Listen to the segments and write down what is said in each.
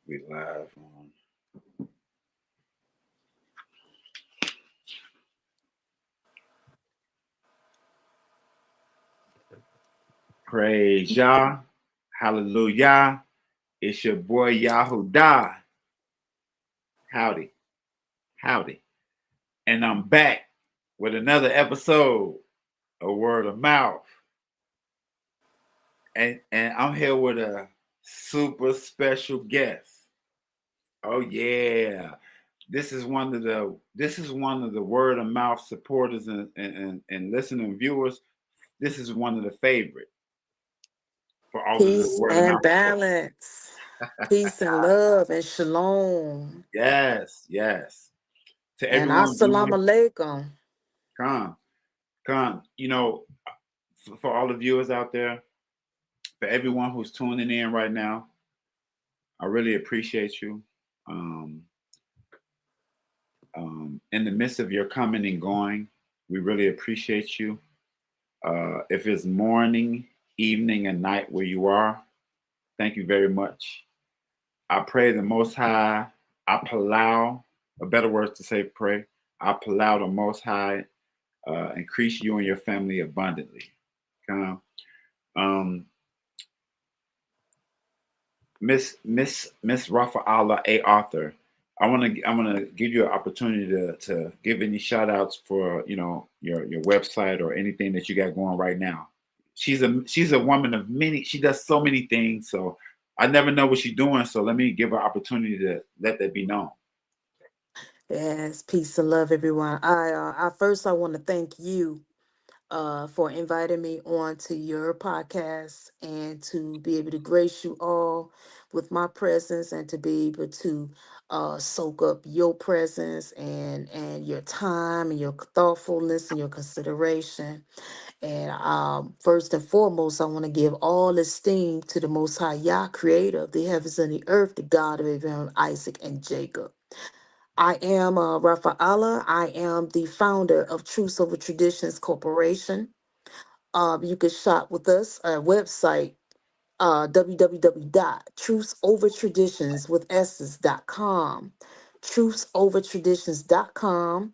We live on. Praise Yah. Hallelujah. It's your boy Yahudah. Howdy. Howdy. And I'm back with another episode of Word of Mouth. And I'm here with a super special guest. Oh yeah. This is one of the word of mouth supporters and listening viewers. This is one of the favorite for all of the Peace word of and mouth. balance. Peace and love and shalom. Yes, yes. To And everyone assalamu viewing, alaikum. come, come. For all the viewers out there, for everyone who's tuning in right now, I really appreciate you. Um, in the midst of your coming and going, we really appreciate you. If it's morning, evening, and night where you are, thank you very much. I pray the Most High, I palau, a better word to say pray, I palau the Most High increase you and your family abundantly. Come. Um, Miss Rafa Allah A. Arthur, I wanna give you an opportunity to give any shout outs for your website or anything that you got going right now. She's a woman of many. She does so many things. So I never know what she's doing. So let me give her opportunity to let that be known. Yes, peace and love, everyone. I want to thank you for inviting me on to your podcast and to be able to grace you all with my presence and to be able to soak up your presence and your time and your thoughtfulness and your consideration. And first and foremost, I want to give all esteem to the Most High Yah, creator of the heavens and the earth, the God of Abraham, Isaac, and Jacob. I am Rafa'ala. I am the founder of Truth Over Traditions Corporation. You can shop with us at our website, www.truthsovertraditions with s's.com. Truthsovertraditions.com.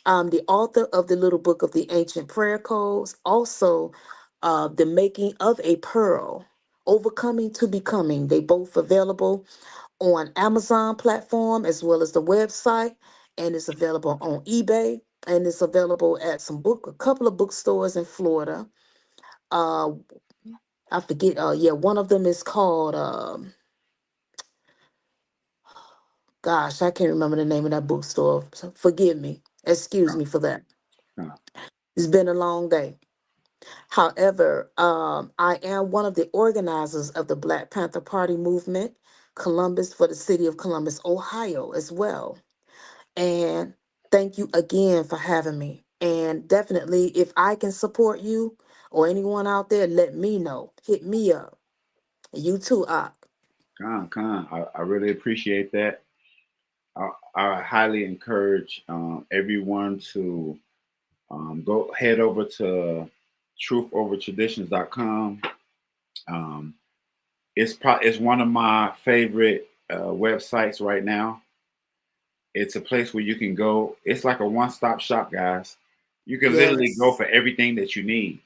I'm the author of the Little Book of the Ancient Prayer Codes, also The Making of a Pearl, Overcoming to Becoming. They both available on Amazon platform as well as the website, and it's available on eBay, and it's available at a couple of bookstores in Florida. Uh, I forget. Yeah, one of them is called. Gosh, I can't remember the name of that bookstore. So forgive me. Excuse me for that. Huh. It's been a long day. However, I am one of the organizers of the Black Panther Party movement, Columbus, for the city of Columbus, Ohio, as well. And thank you again for having me. And definitely, if I can support you or anyone out there, let me know. Hit me up. You too, Ak. Con. I really appreciate that. I highly encourage everyone to go head over to truthovertraditions.com. Um, it's one of my favorite websites right now. It's a place where you can go. It's like a one stop shop, guys. You can literally go Yes. for everything that you need.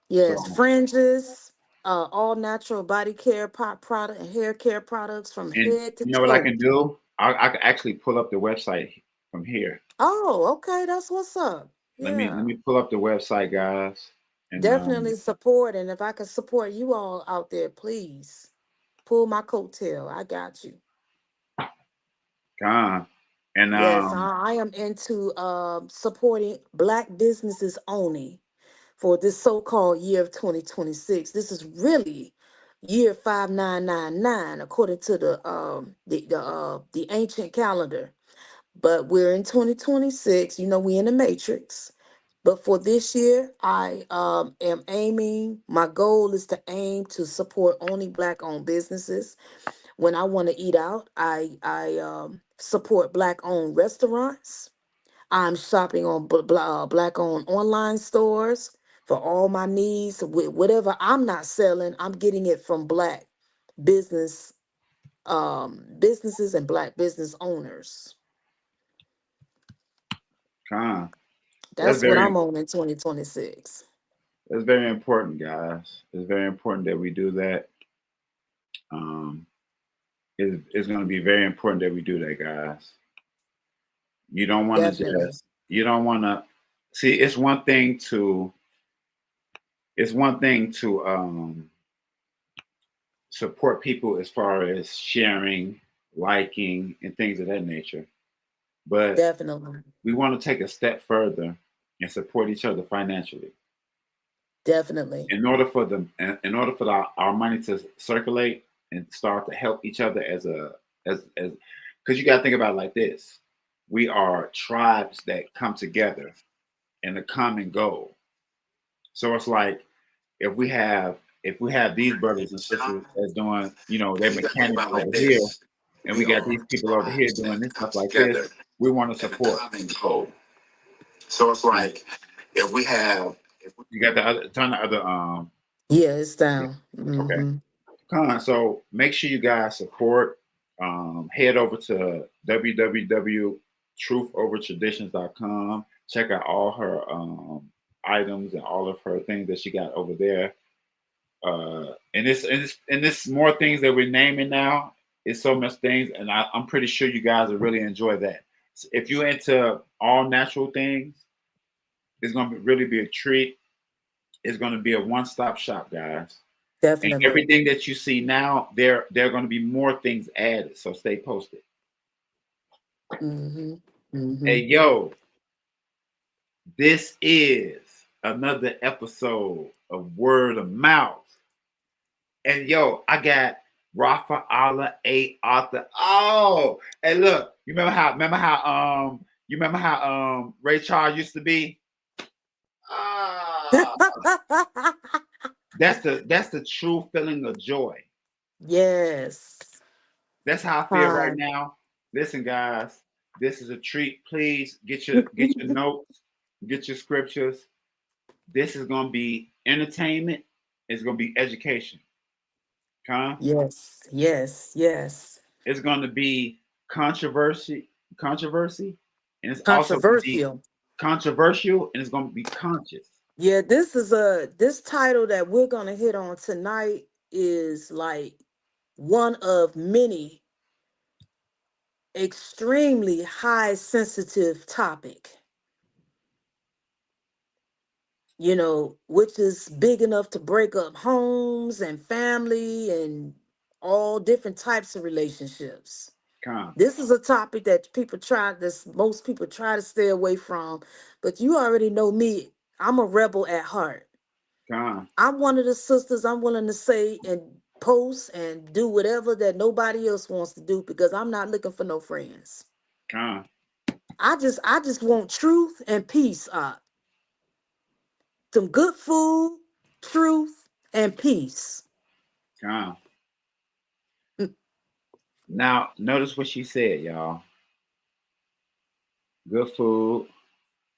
Yes. So, Fringes, all natural body care product and hair care products from and head to you know what I toe. can do? I can actually pull up the website from here. Oh, okay. That's what's up. Let Yeah. me pull up the website, guys, and Definitely support. And if I can support you all out there, please pull my coattail. I got you. gone. And Yes, I am into supporting Black businesses only for this so-called year of 2026. This is really year 5999 according to the ancient calendar. But we're in 2026. You know, we in the matrix. But for this year, I am aiming. My goal is to aim to support only Black-owned businesses. When I want to eat out, I support Black-owned restaurants. I'm shopping on Black-owned online stores for all my needs. Whatever I'm not selling, I'm getting it from Black business businesses and Black business owners. Con. That's That's what very I'm on in 2026. that's very important, guys. It's very important that we do that. Um, it's going to be very important that we do that, guys. You don't want to Definitely. just you don't want to see. It's one thing to support people as far as sharing, liking, and things of that nature. But Definitely. we want to take a step further and support each other financially. Definitely. In order for our money to circulate and start to help each other as because you got to think about it like this: we are tribes that come together in a common goal. So it's like if we have these brothers and sisters that's doing, they're mechanics over here, and we got these people over here doing this stuff like this, we want to support. Uh, You got the other ton of other Yeah, it's yeah. down. Okay. Hmm. So make sure you guys support. Head over to www.truthovertraditions.com. Check out all her items and all of her things that she got over there. And this more things that we're naming now. It's so much things, and I'm pretty sure you guys will really enjoy that. If you're into all natural things, it's going to really be a treat. It's going to be a one-stop shop, guys. And Definitely. everything that you see now, there are going to be more things added. So stay posted. Hmm. Hey, Hmm. yo, this is another episode of Word of Mouth. And yo, I got Rafa Allah A Arthur. Oh, hey, look, you remember how Ray Charles used to be? Ah, that's the true feeling of joy. Yes. That's how I feel right Fine. now. Listen, guys, this is a treat. Please get your notes, get your scriptures. This is gonna be entertainment. It's gonna be education. Huh? Yes. Yes. Yes. It's gonna be controversy, and it's also gonna be Controversial. controversial, and it's gonna be conscious. Yeah, this title that we're gonna hit on tonight is like one of many extremely high sensitive topic, which is big enough to break up homes and family and all different types of relationships. Con, This is a topic that most people try to stay away from, but you already know me. I'm a rebel at heart. con, I'm one of the sisters I'm willing to say and post and do whatever that nobody else wants to do because I'm not looking for no friends. con, I just want truth and peace. Some good food, truth, and peace. con. Now, notice what she said, y'all. Good food.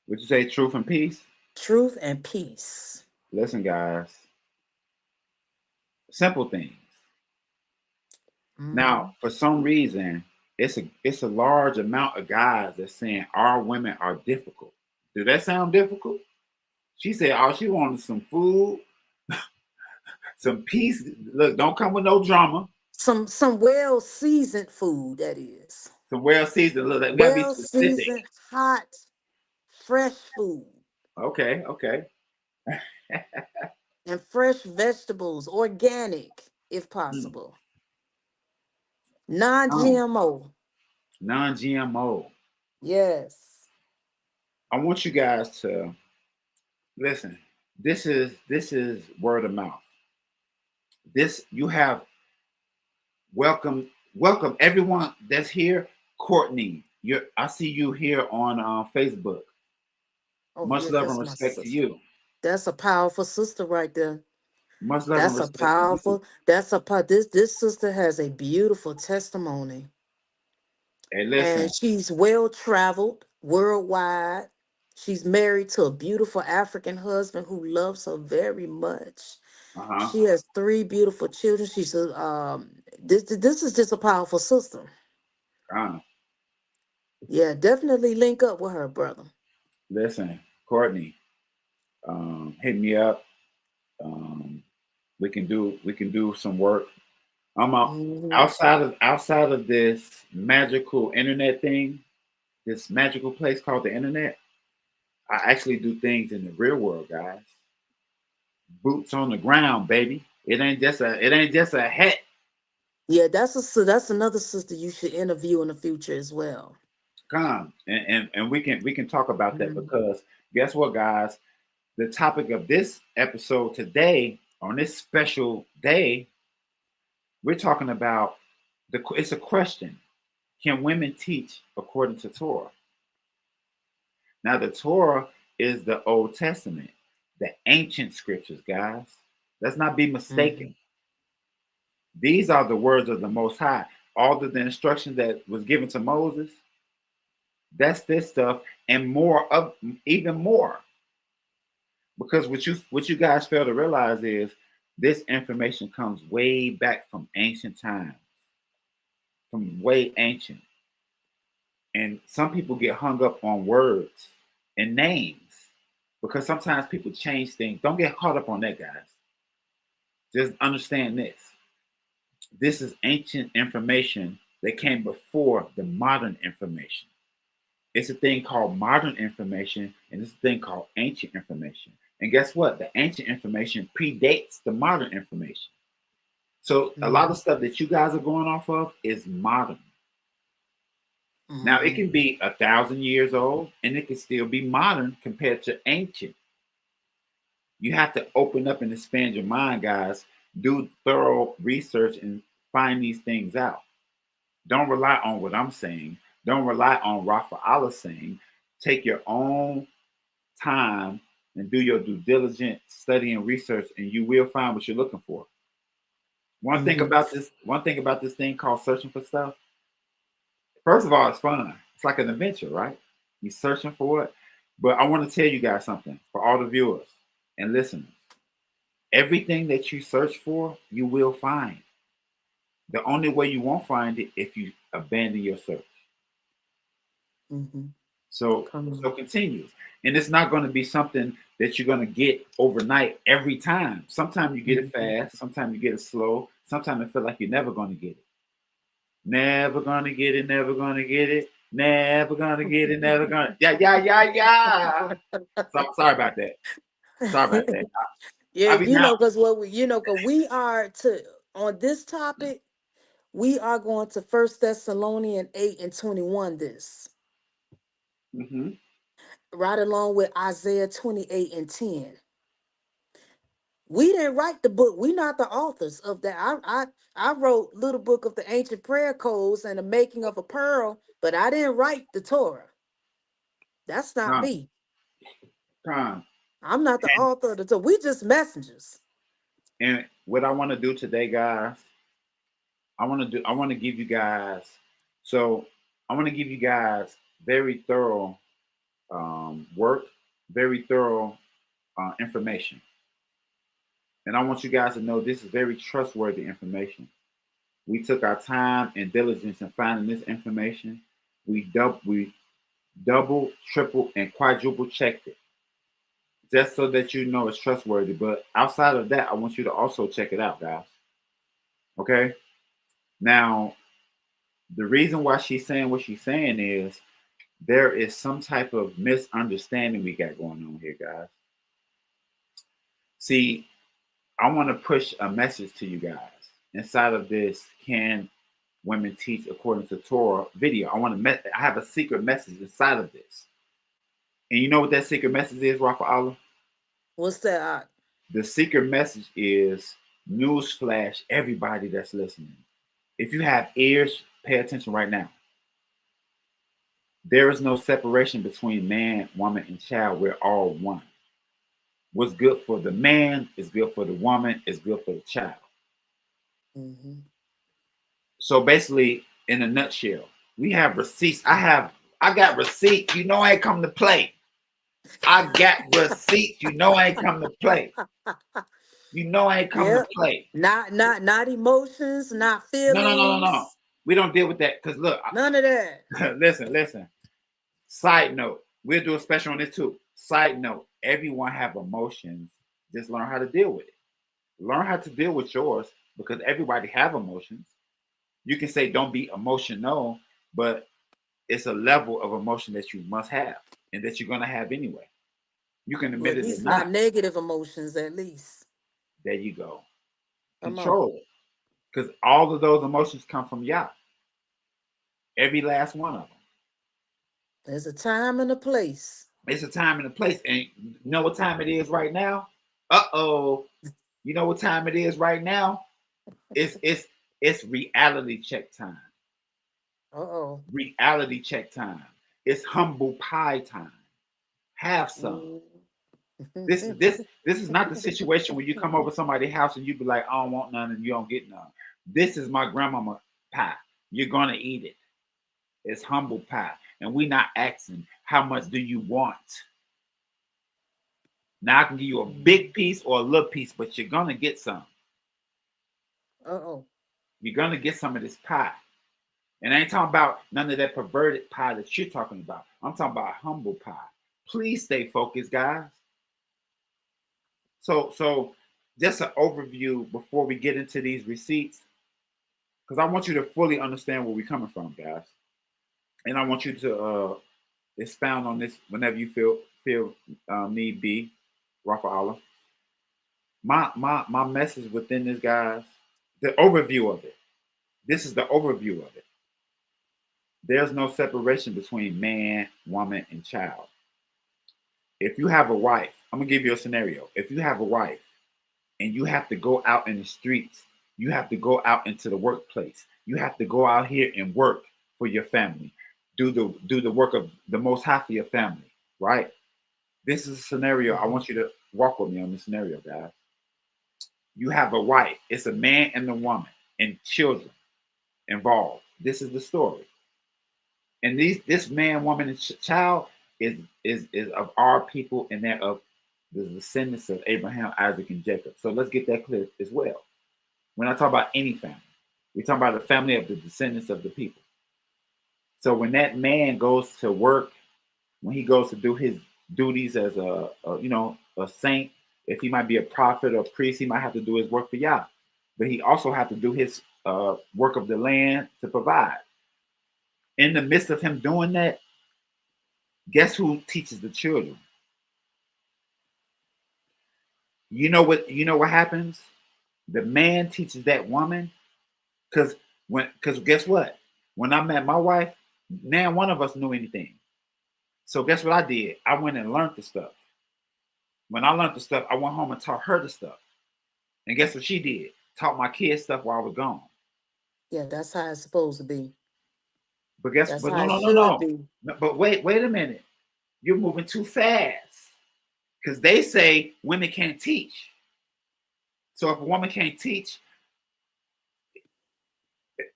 Would you say truth and peace? Truth and peace. Listen, guys. Simple things. Now, Hmm. for some reason, it's a large amount of guys that's saying our women are difficult. Does that sound difficult? She said all she wanted some food, some peace. Look, don't come with no drama. Some well seasoned food, that is. Some well seasoned. Look, we gotta be Well specific. seasoned, hot, fresh food. Okay, okay. And fresh vegetables, organic, if Mm. possible. Non Um, GMO. non-GMO. Yes. I want you guys to listen. This is word of mouth. This you have welcome everyone that's here. Courtney, I see you here on Facebook. Oh, Much yeah, love and that's my respect to sister. you. That's a powerful sister right there. Much love and respect to you. This sister has a beautiful testimony. Hey, And listen. she's well traveled worldwide. She's married to a beautiful African husband who loves her very much. Uh huh. She has three beautiful children. This is just a powerful sister. Uh, Yeah, definitely link up with her, brother. listen, Courtney, hit me up. Um, we can do some work. I'm out, Hmm. outside of this magical internet thing, this magical place called the internet. I actually do things in the real world, guys. Boots on the ground, baby. It ain't just a hat. Yeah, that's another sister you should interview in the future as well. Come and we can talk about that Mhm. because guess what, guys? The topic of this episode today, on this special day, we're talking about it's a question. Can women teach according to Torah? Now, the Torah is the Old Testament, the ancient scriptures, guys. Let's not be Mhm. mistaken. These are the words of the Most High. All of the instructions that was given to Moses, that's this stuff, and more of even more. Because what you guys fail to realize is this information comes way back from ancient times, from way ancient. And some people get hung up on words and names because sometimes people change things. Don't get caught up on that, guys. Just understand this. This is ancient information that came before the modern information. It's a thing called modern information, and it's a thing called ancient information. And guess what? The ancient information predates the modern information. So a lot of Mhm. stuff that you guys are going off of is modern. Now it Mhm. can be 1,000 years old, and it can still be modern compared to ancient. You have to open up and expand your mind, guys. Do thorough research and find these things out. Don't rely on what I'm saying. Don't rely on Rafa Allah saying. Take your own time and do your due diligent study and research, and you will find what you're looking for. Mhm. One thing about this thing called searching for stuff. First of all, it's fun. It's like an adventure, right? You're searching for it. But I want to tell you guys something for all the viewers and listeners. Everything that you search for, you will find. The only way you won't find it if you abandon your search. Mhm. So Come so on. continue. And it's not going to be something that you're going to get overnight every time. Sometimes you get it Mhm. fast, sometimes you get it slow, sometimes it feel like you're never going to get it. Never going to get it, never going to get it. Never gonna get it, never gonna. Yeah, yeah, yeah, yeah. So sorry about that. Sorry about that. Yeah, I be now. because what we, because we are to on this topic, we are going to First Thessalonians 8:21. This Hmm. right along with Isaiah 28:10. We didn't write the book. We not the authors of that. I wrote Little Book of the Ancient Prayer Codes and the Making of a Pearl, but I didn't write the Torah. That's not Con, me. con. I'm not the author of the Torah. We just messengers. And what I want to do today, guys, I want to give you guys. So I want to give you guys very thorough work, very thorough information, and I want you guys to know this is very trustworthy information. We took our time and diligence in finding this information. We double, triple, and quadruple checked it just so that you know it's trustworthy. But outside of that, I want you to also check it out, guys. Okay. Now, the reason why she's saying what she's saying is there is some type of misunderstanding we got going on here, guys. See, I want to push a message to you guys inside of this. Can women teach according to Torah video? I have a secret message inside of this. And you know what that secret message is, Rafa Allah? What's that? The secret message is newsflash, everybody that's listening. If you have ears, pay attention right now. There is no separation between man, woman, and child. We're all one. What's good for the man is good for the woman, is good for the child. Mm-hmm. So basically, in a nutshell, we have receipts. I got receipts. You know I ain't come to play. I got receipts. You know I ain't come to play. You know I ain't coming to Yep. play. Not emotions, not No, no, no, no, no. feelings. We don't deal with that. Because look, None of that. listen, listen. Side note, we'll do a special on this too. Side note, everyone have emotions. Just learn how to deal with it. Learn how to deal with yours because everybody have emotions. You can say don't be emotional, but it's a level of emotion that you must have and that you're gonna have anyway. You can Or admit at it or least not not. negative emotions, at least. There you go. Come on. Control it. Because all of those emotions come from Yah. Every last one of them. There's a time and a place. It's a time and a place. And you know what time it is right now? Uh-oh. You know what time it is right now? It's reality check time. Uh-oh. Reality check time. It's humble pie time. Have some. Mm. This is not the situation where you come over somebody's house and you be like, I don't want none and you don't get none. This is my grandmama pie. You're gonna eat it. It's humble pie. And we not asking how much do you want. Now I can give you a big piece or a little piece, but you're gonna get some. Uh-oh. You're gonna get some of this pie. And I ain't talking about none of that perverted pie that you're talking about. I'm talking about humble pie. Please stay focused, guys. So just an overview before we get into these receipts, because I want you to fully understand where we're coming from, guys. And I want you to expound on this whenever you feel need be, Rafa Allah. My message within this, guys, the overview of it. This is the overview of it. There's no separation between man, woman, and child. If you have a wife, I'm gonna give you a scenario. If you have a wife and you have to go out in the streets, you have to go out into the workplace, you have to go out here and work for your family, do the work of the Most High for your family, right? This is a scenario. I Mm-hmm. want you to walk with me on this scenario, guys. You have a wife. It's a man and a woman and children involved. This is the story. And this man, woman, and child is of our people, and they're of the descendants of Abraham, Isaac, and Jacob. So let's get that clear as well. We're not talking about any family. We're talking about the family of the descendants of the people. So when that man goes to work, when he goes to do his duties as a saint, if he might be a prophet or priest, he might have to do his work for Yah. But he also have to do his work of the land to provide. In the midst of him doing that, guess who teaches the children? You know what happens? The man teaches that woman because guess what? When I met my wife, now one of us knew anything. So guess what I did? I went and learned the stuff. When I learned the stuff, I went home and taught her the stuff. And guess what she did? Taught my kids stuff while I was gone. Yeah, that's how it's supposed to be. That's But how no, it no, no, should no. be. No, but wait a minute. You're moving too fast. Because they say women can't teach. So if a woman can't teach,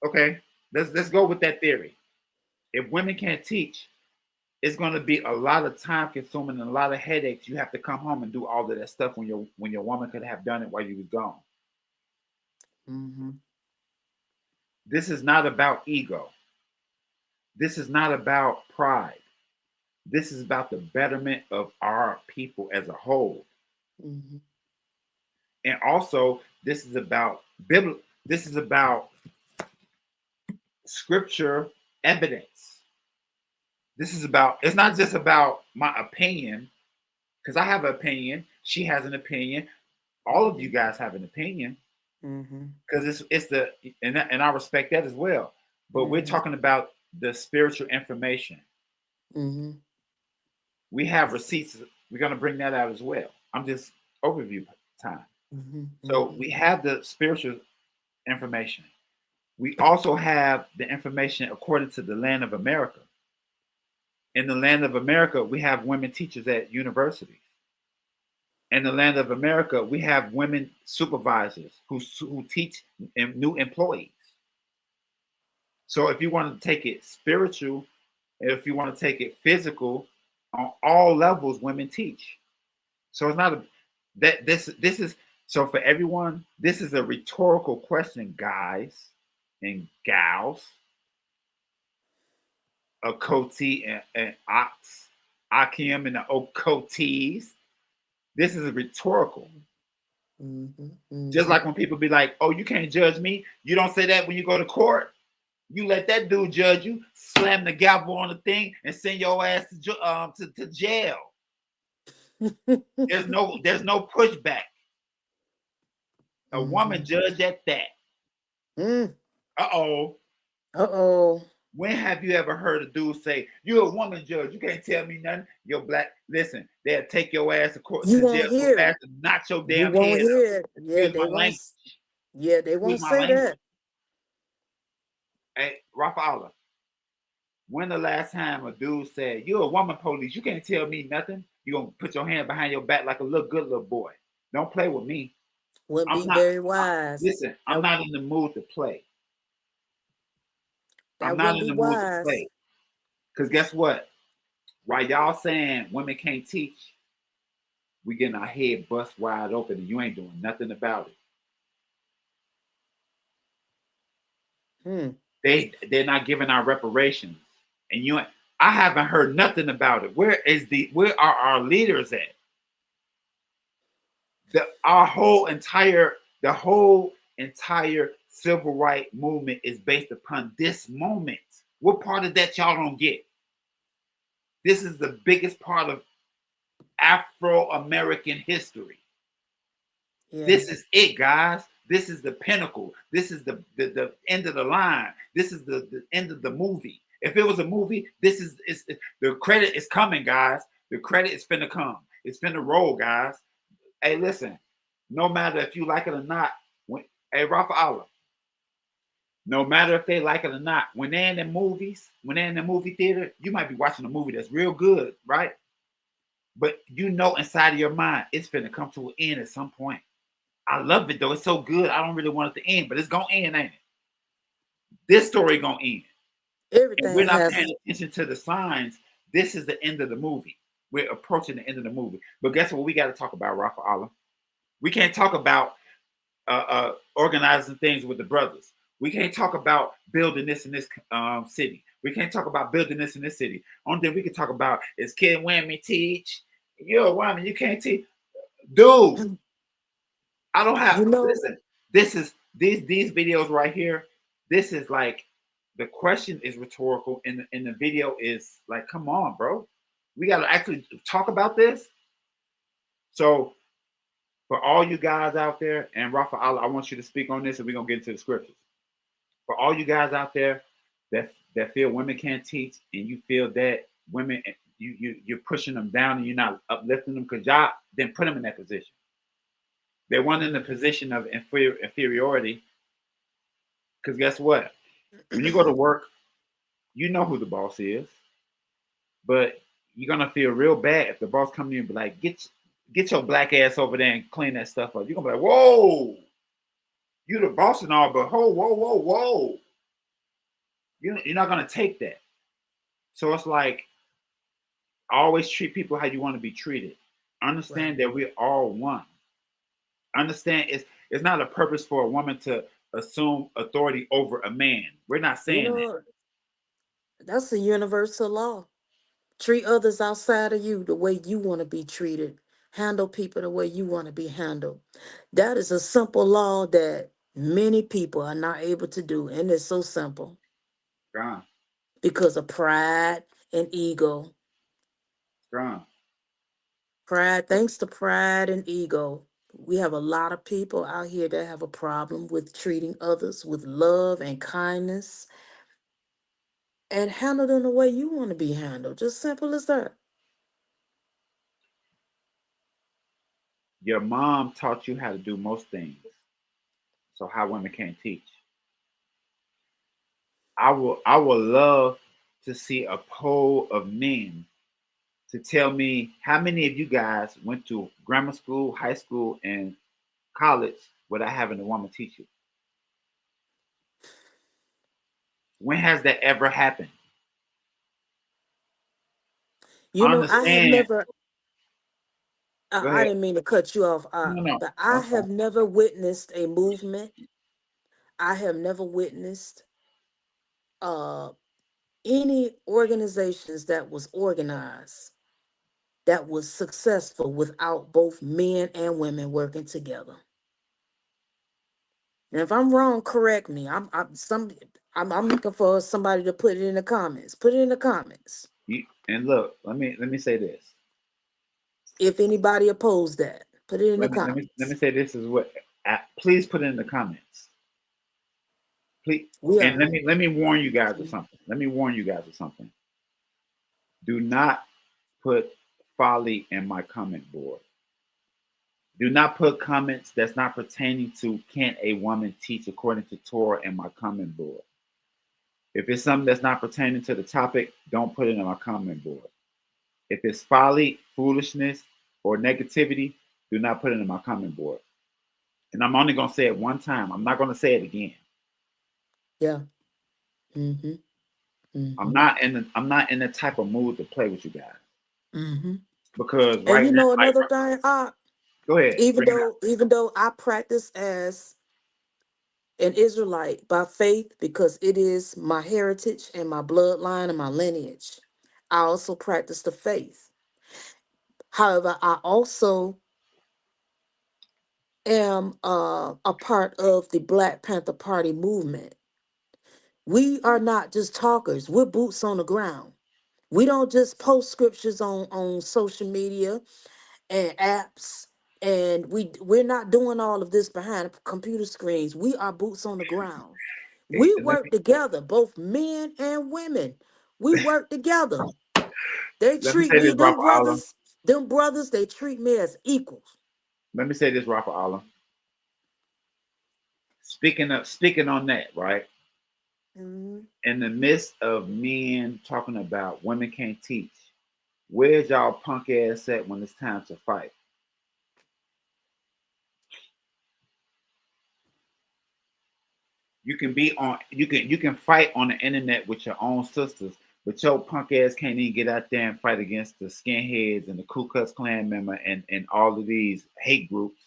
okay, let's go with that theory. If women can't teach, it's going to be a lot of time consuming and a lot of headaches. You have to come home and do all of that stuff when your woman could have done it while you was gone. Mm-hmm. This is not about ego. This is not about pride. This is about the betterment of our people as a whole. Mm-hmm. And also, this is about this is about scripture evidence. This is about, it's not just about my opinion, because I have an opinion, she has an opinion, all of you guys have an opinion, Mm-hmm. because it's the and I respect that as well. But we're Mm-hmm. talking about the spiritual information. Mm-hmm. We have receipts. We're gonna bring that out as well. I'm just overview time. Mm-hmm. So Mm-hmm. we have the spiritual information. We also have the information according to the land of America. In the land of America, we have women teachers at universities. In the land of America, we have women supervisors who teach new employees. So if you want to take it spiritual, if you want to take it physical, on all levels, women teach. So it's not a, that this is So for everyone, this is a rhetorical question, guys and gals, a Koti and Ox, Akim and the Okotis. This is a rhetorical. Mm-hmm, Just mm-hmm. like when people be like, "Oh, you can't judge me." You don't say that when you go to court. You let that dude judge you, slam the gavel on the thing, and send your ass to jail. There's no pushback. A woman Mm-hmm. judge at that. Mm. Uh-oh. Uh-oh. When have you ever heard a dude say, "You're a woman judge, you can't tell me nothing"? You're black. Listen, they'll take your ass to court You to won't jail so hear it. fast and knock your You damn won't head up. hear it. Yeah, Excuse they my won't. language. Yeah, they Excuse won't my say language. that. Hey, Rafaela, when the last time a dude said, "You're a woman police, you can't tell me nothing"? You gonna put your hand behind your back like a little good little boy. Don't play with me. Wouldn't I'm be not very wise. listen, I'm That not in the mood to play. I'm that not wouldn't in be the mood to wise. play. Because guess what? While y'all saying women can't teach, we getting our head bust wide open and you ain't doing nothing about it. Hmm. They're not giving our reparations. And I haven't heard nothing about it. Where are our leaders at? The whole entire civil rights movement is based upon this moment. What part of that y'all don't get? This is the biggest part of Afro American history. Yeah. This is it, guys. This is the pinnacle. This is the end of the line. This is the end of the movie. If it was a movie, this is the credit is coming, guys. The credit is finna come. It's finna roll, guys. Hey, listen. No matter if you like it or not, hey, Rafa, no matter if they like it or not, when they're in the movies, when they're in the movie theater, you might be watching a movie that's real good, right? But you know inside of your mind, it's finna come to an end at some point. I love it though. It's so good. I don't really want it to end, but it's gonna end, ain't it? This story gonna end. If we're Everything not paying has. attention to the signs, this is the end of the movie. We're approaching the end of the movie. But guess what? We got to talk about Rafa Allah. We can't talk about organizing things with the brothers. We can't talk about building this in this city. We can't talk about building this in this city. Only thing we can talk about is can women teach? You're a woman, you can't teach. Dude, I don't have You know. listen. This is these videos right here. This is like the question is rhetorical, and the video is like, come on, bro. We got to actually talk about this. So for all you guys out there, and Rafa, I want you to speak on this, and we're gonna get into the scriptures. For all you guys out there that feel women can't teach, and you feel that women you're pushing them down and you're not uplifting them because y'all then put them in that position. They want in the position of inferiority because guess what? When you go to work, you know who the boss is, but you're gonna feel real bad if the boss comes in and be like, get your black ass over there and clean that stuff up. You're gonna be like, whoa, you the boss and all, but whoa. You're not gonna take that. So it's like always treat people how you want to be treated. Right. Understand that we're all one. Understand it's not a purpose for a woman to assume authority over a man. We're not You saying that. know, that's a universal law. Treat others outside of you the way you want to be treated. Handle people the way you want to be handled. That is a simple law that many people are not able to do. And it's so simple Gone, because of pride and ego. gone. Pride, thanks to pride and ego, we have a lot of people out here that have a problem with treating others with love and kindness and handle them the way you want to be handled. Just simple as that. Your mom taught you how to do most things. So how women can't teach. I will love to see a poll of men to tell me how many of you guys went to grammar school, high school, and college without having a woman teach you. When has that ever happened? You know, I have Understand, never Go I ahead. didn't mean to cut you off, No, no, but I I'm sorry. have never witnessed a movement. I have never witnessed uh, any organizations that was organized that was successful without both men and women working together. And if I'm wrong, correct me. I'm looking for somebody to put it in the comments. Put it in the comments. And look, let me say this. If anybody opposed that, put it in the Let me comments. say this is what. Please put it in the comments. Please, We and are. let me warn you guys of something. Let me warn you guys of something. Do not put folly in my comment board. Do not put comments that's not pertaining to can a woman teach according to Torah in my comment board. If it's something that's not pertaining to the topic, don't put it in my comment board. If it's folly, foolishness, or negativity, do not put it in my comment board. And I'm only gonna say it one time. I'm not gonna say it again. Yeah. Mm-hmm. I'm Mm-hmm. not in the I'm not in the type of mood to play with you guys Mm-hmm. because And right you now, know like, another thing, go ahead, bring it up. even though I practice as an Israelite by faith because it is my heritage and my bloodline and my lineage, I also practice the faith. However, I also am a part of the Black Panther Party movement. We are not just talkers, we're boots on the ground. We don't just post scriptures on social media and apps, and we're not doing all of this behind computer screens. We are boots on the ground. Hey, We work together, both men and women. We work together. They let me treat say me, this, Rafa Allah. them brothers, they treat me as equals. Let me say this, Rafa Allah. Speaking on that, right? Mhm. In the midst of men talking about women can't teach, where's y'all punk ass at when it's time to fight? You can fight on the internet with your own sisters, but your punk ass can't even get out there and fight against the skinheads and the Ku Klux Klan member and all of these hate groups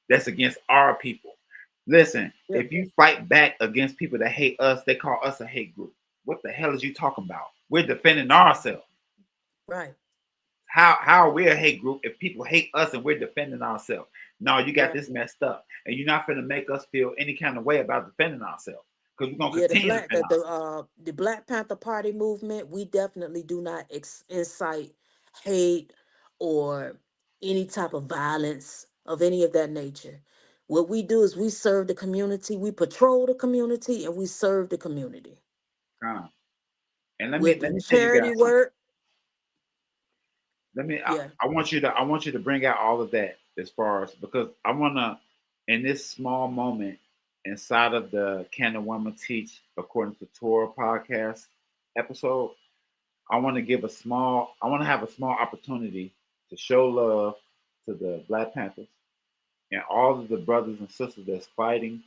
that's against our people. Listen, Yeah, if you fight back against people that hate us, they call us a hate group. What the hell is you talking about? We're defending ourselves. right, How are we a hate group if people hate us and we're defending ourselves? No, you got right. this messed up, and you're not gonna make us feel any kind of way about defending ourselves because we're gonna Yeah, continue to defend ourselves. the Black Panther Party movement, we definitely do not incite hate or any type of violence of any of that nature. What we do is we serve the community, we patrol the community, and we serve the community. Uh, and let We'll me let do me tell you charity guys something. work. Let me. Yeah, I want you to bring out all of that as far as because I wanna in this small moment inside of the Can a Woman Teach According to Torah podcast episode. I want to have a small opportunity to show love to the Black Panthers and all of the brothers and sisters that's fighting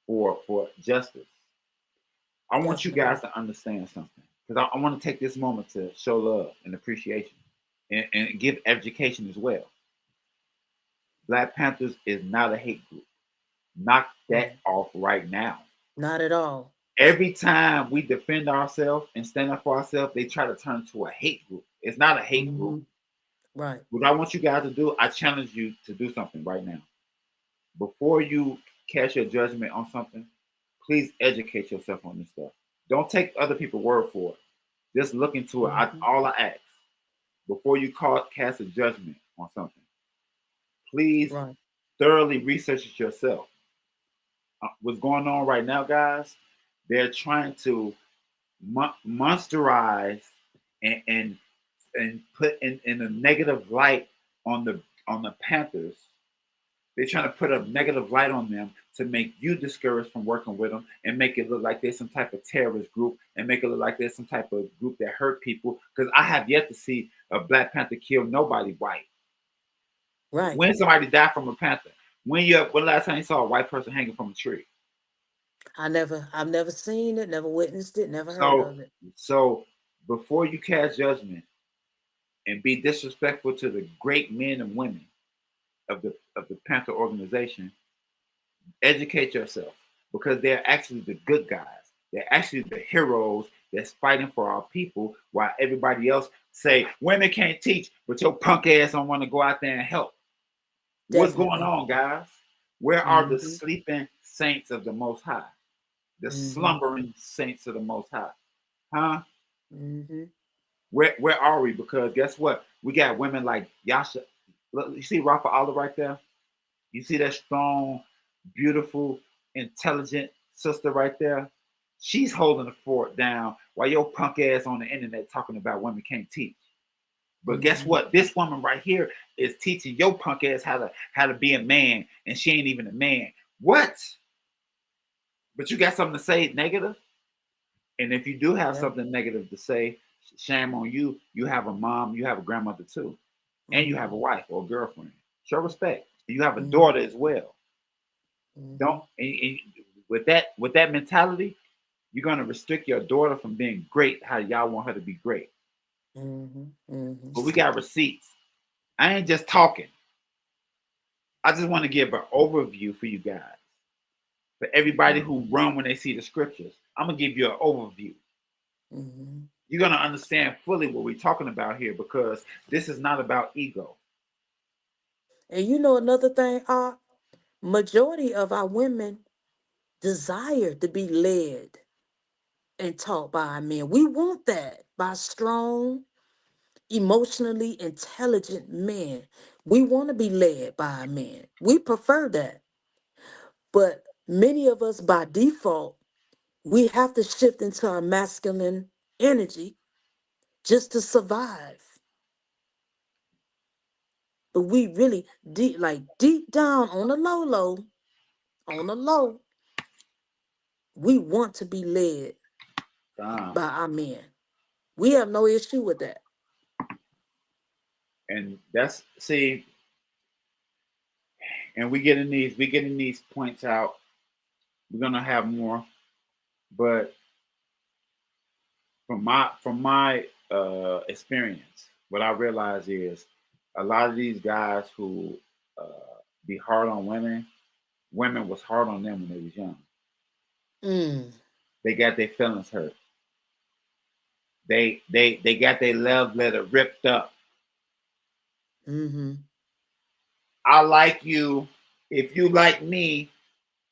for justice. I want you definitely. guys to understand something because I want to take this moment to show love and appreciation and give education as well. Black Panthers is not a hate group. Knock that Mm, off right now. not at all. Every time we defend ourselves and stand up for ourselves, they try to turn to a hate group. It's not a hate group. Hmm. Right, What I want you guys to do, I challenge you to do something right now. Before you cast your judgment on something, please educate yourself on this stuff. Don't take other people's word for it. Just look into it. hmm, All I ask before you cast a judgment on something, please right, thoroughly research it yourself. What's going on right now, guys? They're trying to monsterize and put in a negative light on the Panthers. They're trying to put a negative light on them to make you discouraged from working with them and make it look like there's some type of terrorist group and make it look like there's some type of group that hurt people. Because I have yet to see a Black Panther kill nobody white. right. When somebody died from a Panther, when last time you saw a white person hanging from a tree? I've never seen it, never witnessed it, never heard So of it. so before you cast judgment, and be disrespectful to the great men and women of the Panther organization, educate yourself because they're actually the good guys. They're actually the heroes that's fighting for our people while everybody else say women can't teach, but your punk ass don't want to go out there and help. What's going Definitely. on, guys? Where are the Mm-hmm. sleeping saints of the Most High? The Mm-hmm. slumbering saints of the Most High? Huh? Mm-hmm. Where are we? Because guess what? We got women like Yasha. Look, you see Rafa Allah right there? You see that strong, beautiful, intelligent sister right there? She's holding the fort down while your punk ass on the internet talking about women can't teach. But guess Mm-hmm. what? This woman right here is teaching your punk ass how to be a man, and she ain't even a man. What? But you got something to say negative? And if you do have Yeah. something negative to say, shame on you. You have a mom, you have a grandmother too, and you have Mm-hmm. a wife or a girlfriend. Show respect. You have a Mm-hmm. daughter as well. Mm-hmm. Don't and with that mentality, you're gonna restrict your daughter from being great how y'all want her to be great. Mm-hmm. Mm-hmm. But we got receipts. I ain't just talking. I just want to give an overview for you guys. For everybody who run when they see the scriptures, I'm gonna give you an overview. Mm-hmm. You're gonna understand fully what we're talking about here because this is not about ego. And you know another thing, majority of our women desire to be led and taught by our men. We want that by strong, emotionally intelligent men. We want to be led by our men. We prefer that. But many of us by default, we have to shift into our masculine energy just to survive. But we really deep like deep down on the low, we want to be led Uh, by our men. We have no issue with that. and that's see, and we getting these points out. We're gonna have more, but from my experience, what I realize is a lot of these guys who be hard on women, women was hard on them when they was young. Mm. They got their feelings hurt. They got their love letter ripped up. Mm-hmm. I like you. If you like me,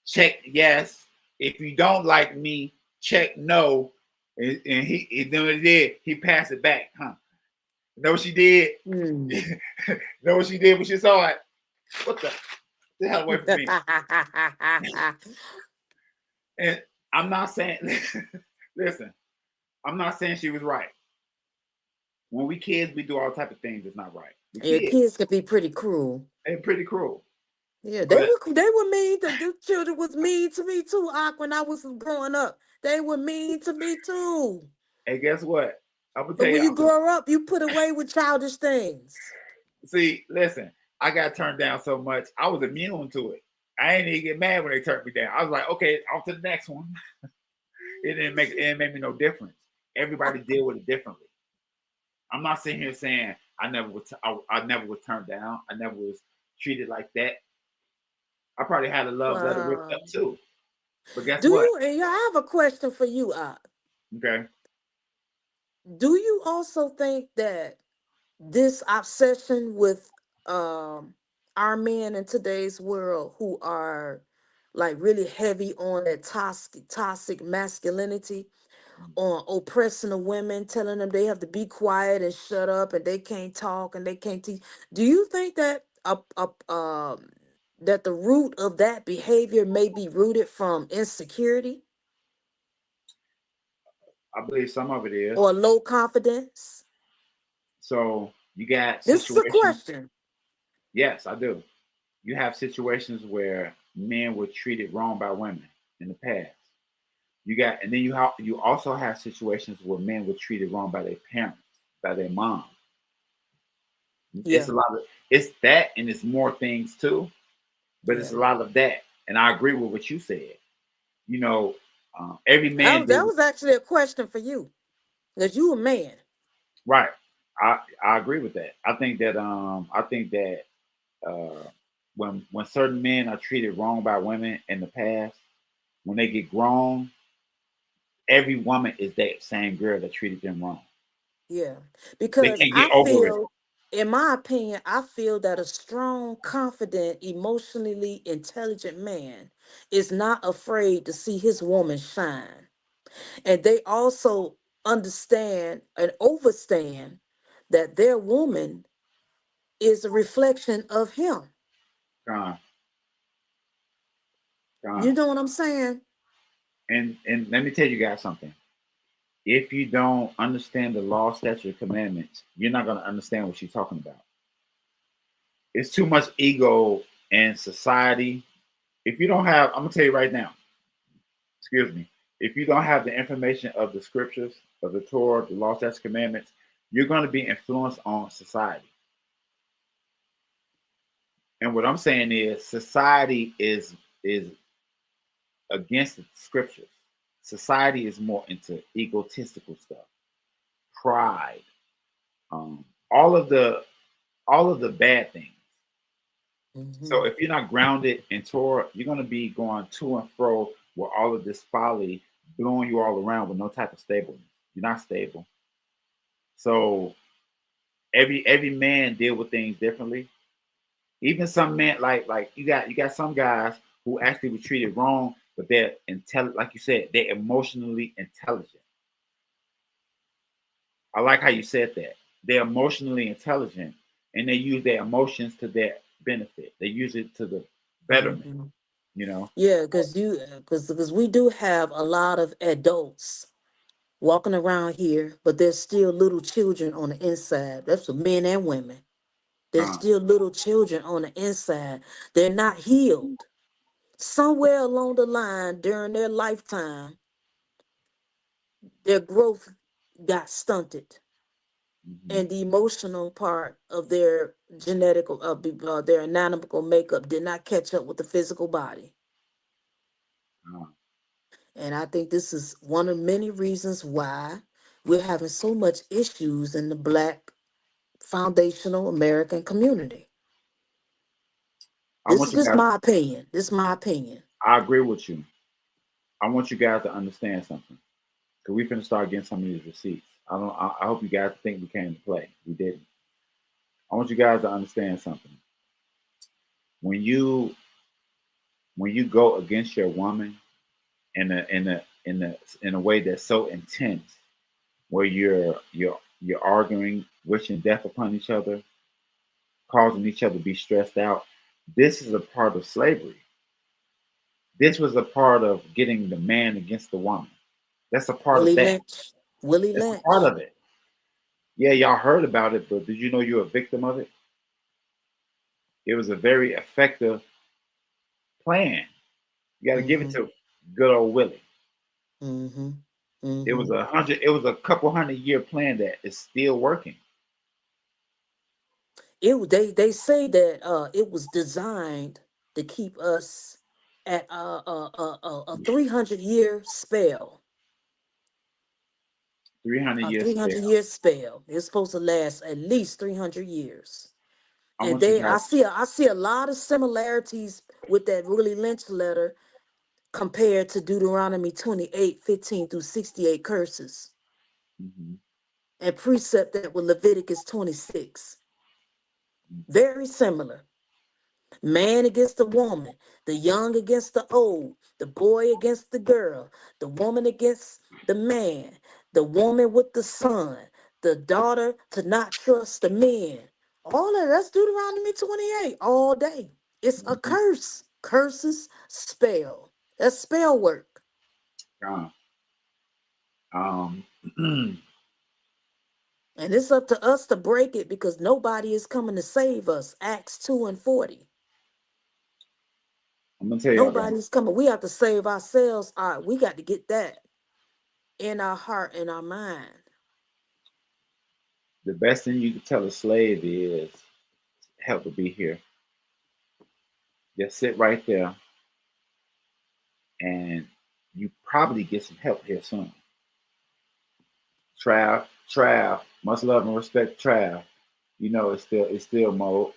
check yes. If you don't like me, check no. And he then what he did, he passed it back, huh? You know what she did? Mm. You know what she did when she saw it? What the hell away from me? And I'm not saying listen, I'm not saying she was right. When we kids, we do all type of things that's not right. We Your kids. kids can be pretty cruel. And pretty cruel. Yeah, But they were mean. The children was mean to me too. When I was growing up, they were mean to me too. hey, guess what? I'm gonna But tell when you. you grow up, you put away with childish things. See, listen, I got turned down so much, I was immune to it. I ain't even get mad when they turned me down. I was like, okay, on to the next one. It didn't make me no difference. Everybody deal with it differently. I'm not sitting here saying I never was turned down. I never was treated like that. I probably had a love letter ripped up Wow. too. But guess Do what? you? And yeah, I have a question for you. Okay. Do you also think that this obsession with um our men in today's world who are like really heavy on that toxic masculinity, on oppressing the women, telling them they have to be quiet and shut up and they can't talk and they can't teach. Do you think that that the root of that behavior may be rooted from insecurity I believe some of it is. or low confidence? So you got This is a situations. question. Yes, I do. You have situations where men were treated wrong by women in the past. And then you also have situations where men were treated wrong by their parents, by their mom. It's Yeah. a lot of it's that, and it's more things too, but it's Yeah. a lot of that. And I agree with what you said. You know, every man That deal with was actually a question for you because you a man. right. I agree with that. I think that uh, when certain men are treated wrong by women in the past, when they get grown, every woman is that same girl that treated them wrong. Yeah, They because can't get I over it. feel, in my opinion, I feel that a strong, confident, emotionally intelligent man is not afraid to see his woman shine. And they also understand and overstand that their woman is a reflection of him. Gone, You gone. know what I'm saying? And let me tell you guys something. If you don't understand the law, statute, commandments, you're not gonna understand what she's talking about. It's too much ego in society. If you don't have, I'm gonna tell you right now, excuse me, if you don't have the information of the scriptures, of the Torah, the law, statutes, commandments, you're gonna be influenced on society. And what I'm saying is society is against the scriptures. Society is more into egotistical stuff, pride, um, all of the all of the bad things. So Hmm. if you're not grounded in Torah, you're going to be going to and fro with all of this folly blowing you all around with no type of stableness. You're not stable. So every man deal with things differently. Even some men like you got some guys who actually were treated wrong, but they're intelligent. Like you said, they're emotionally intelligent. I like how you said that. They're emotionally intelligent, and they use their emotions to their benefit. They use it to the betterment. Hmm. You know. Yeah, because we do have a lot of adults walking around here, but there's still little children on the inside. That's for men and women. There's Con, still little children on the inside. They're not healed. Somewhere along the line during their lifetime, their growth got stunted, mhm, and the emotional part of their their anatomical makeup did not catch up with the physical body. con. And I think this is one of many reasons why we're having so much issues in the Black foundational American community. I This want is you just guys. my opinion. This is my opinion. I agree with you. I want you guys to understand something. Cause we finna start getting some of these receipts. I don't. I hope you guys think we came to play. We didn't. I want you guys to understand something. When you when you go against your woman in a way that's so intense, where you're arguing, wishing death upon each other, causing each other to be stressed out. This is a part of slavery. This was a part of getting the man against the woman. That's a part of Willie that. Lynch. Willie That's a part Lynch. of it. Yeah, y'all heard about it, but did you know you're a victim of it? It was a very effective plan. You got to give it Mm-hmm. to good old Willie. Mm-hmm. It was Mm-hmm. a hundred. It was a couple hundred-year plan that is still working. They say that it was designed to keep us at a 300-year spell. 300 A years 300 spell. year spell. It's supposed to last at least 300 years. I And want you they guys. I see a lot of similarities with that Willie Lynch letter compared to Deuteronomy 28:15 through 68 curses Mhm, and precept that with Leviticus 26. mhm, Very similar. Man against the woman, the young against the old, the boy against the girl, the woman against the man, the woman with the son, the daughter to not trust the men. All of that's Deuteronomy 28 all day. It's a mhm. curse. Curses, spell. That's spell work. Uh, Um, And it's up to us to break it because nobody is coming to save us. Acts 2 and 40. I'm gonna tell y'all guys. Nobody's coming. We have to save ourselves. All right, we got to get that in our heart and our mind. The best thing you can tell a slave is help to be here. Just sit right there, and you probably get some help here soon. Trav, Trav. Much love and respect, Trav. You know, it's still Mo,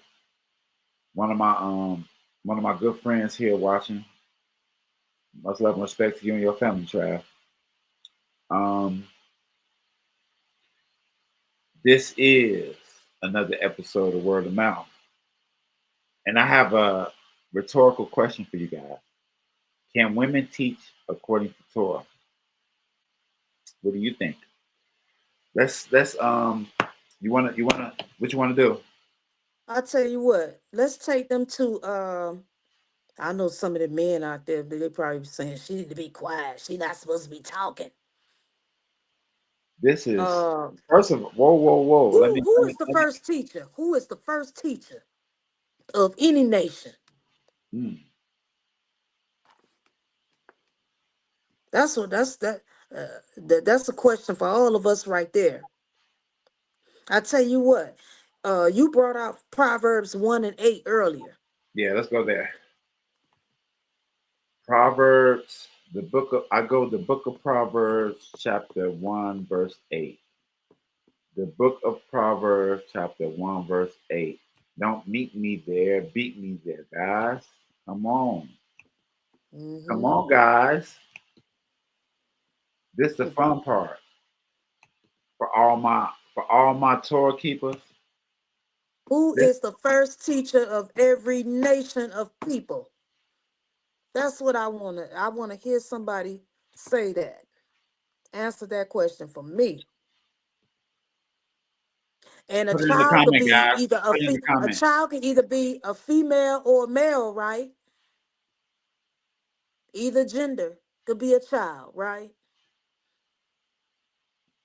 one of my good friends here watching. Much love and respect to you and your family, Trav. Um, this is another episode of Word of Mouth, and I have a rhetorical question for you guys. Can women teach according to Torah? What do you think? Let's. You wanna what you wanna do? I tell you what, let's take them to I know some of the men out there, they probably be saying she need to be quiet. She not supposed to be talking. This is Uh first of all, whoa. Let me who let me is the let me. first teacher? Who is the first teacher of any nation? Mm, That's what that's a question for all of us right there. I tell you what, you brought out Proverbs 1 and 8 earlier. yeah, let's go there. Proverbs, the book of Proverbs, chapter 1, verse 8. The book of Proverbs, chapter 1, verse 8. Don't meet me there, beat me there, guys. Come on. Come Hmm. on, guys. This is the fun part for all my Torah keepers. Who This is the first teacher of every nation of people? That's what I want to. I want to hear somebody say that. Answer that question for me. And a put it in the child could comment, be guys. either Put it in the a comment. child can either be a female or a male, right? Either gender could be a child, right?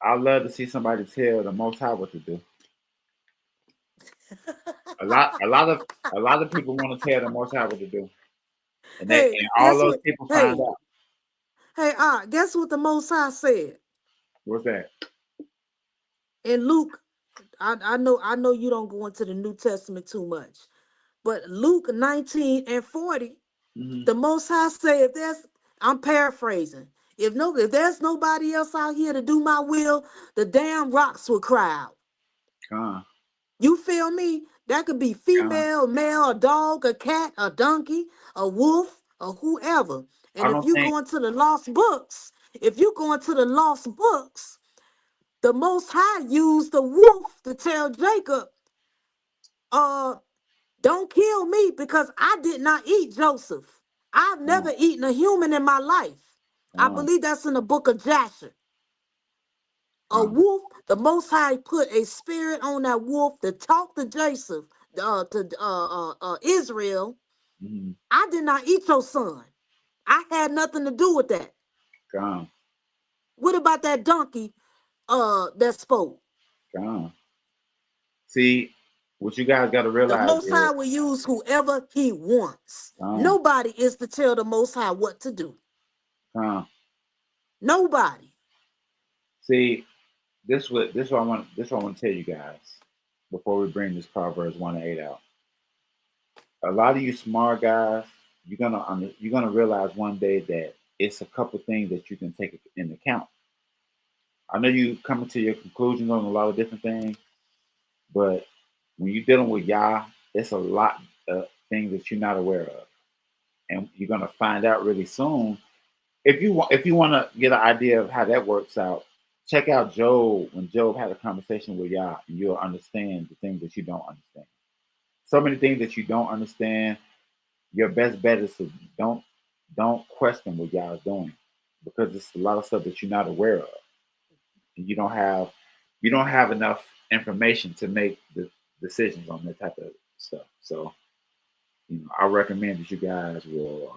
I'd love to see somebody tell the Most High what to do. A lot of people want to tell the Most High what to do, and Hey, all guess those what? people find Hey, out. guess what the Most High said What's that? in Luke? I know you don't go into the New Testament too much, but Luke 19 and 40, Mm-hmm. the Most High said, if there's, I'm paraphrasing, if there's nobody else out here to do my will, the damn rocks will cry out. Con, You feel me? That could be con. female, male, a dog, a cat, a donkey, a wolf, or whoever. I And if don't you think. go into the lost books, if you go into the lost books, the Most High used the wolf to tell Jacob, uh, don't kill me because I did not eat Joseph. I've Con, never eaten a human in my life. I con, believe that's in the book of Jasher. A con. wolf, the Most High put a spirit on that wolf to talk to Joseph, to Israel. Mm-hmm. I did not eat your son. I had nothing to do with that. Con, What about that donkey that spoke? con. See, what you guys got to The realize Most is, High will use whoever he wants. con, Nobody is to tell the Most High what to do. con. Nobody. See, this what I want to tell you guys before we bring this Proverbs 1 and 8 out. A lot of you smart guys, you're gonna realize one day that it's a couple things that you can take into account. I know you coming to your conclusions on a lot of different things, but when you're dealing with Yah, it's a lot of things that you're not aware of, and you're gonna find out really soon. If you want to get an idea of how that works out, check out Job when Job had a conversation with Yah, and you'll understand the things that you don't understand. So many things that you don't understand. Your best bet is to don't question what Yah is doing because it's a lot of stuff that you're not aware of, and you don't have enough information to make the decisions on that type of stuff. So I recommend that you guys will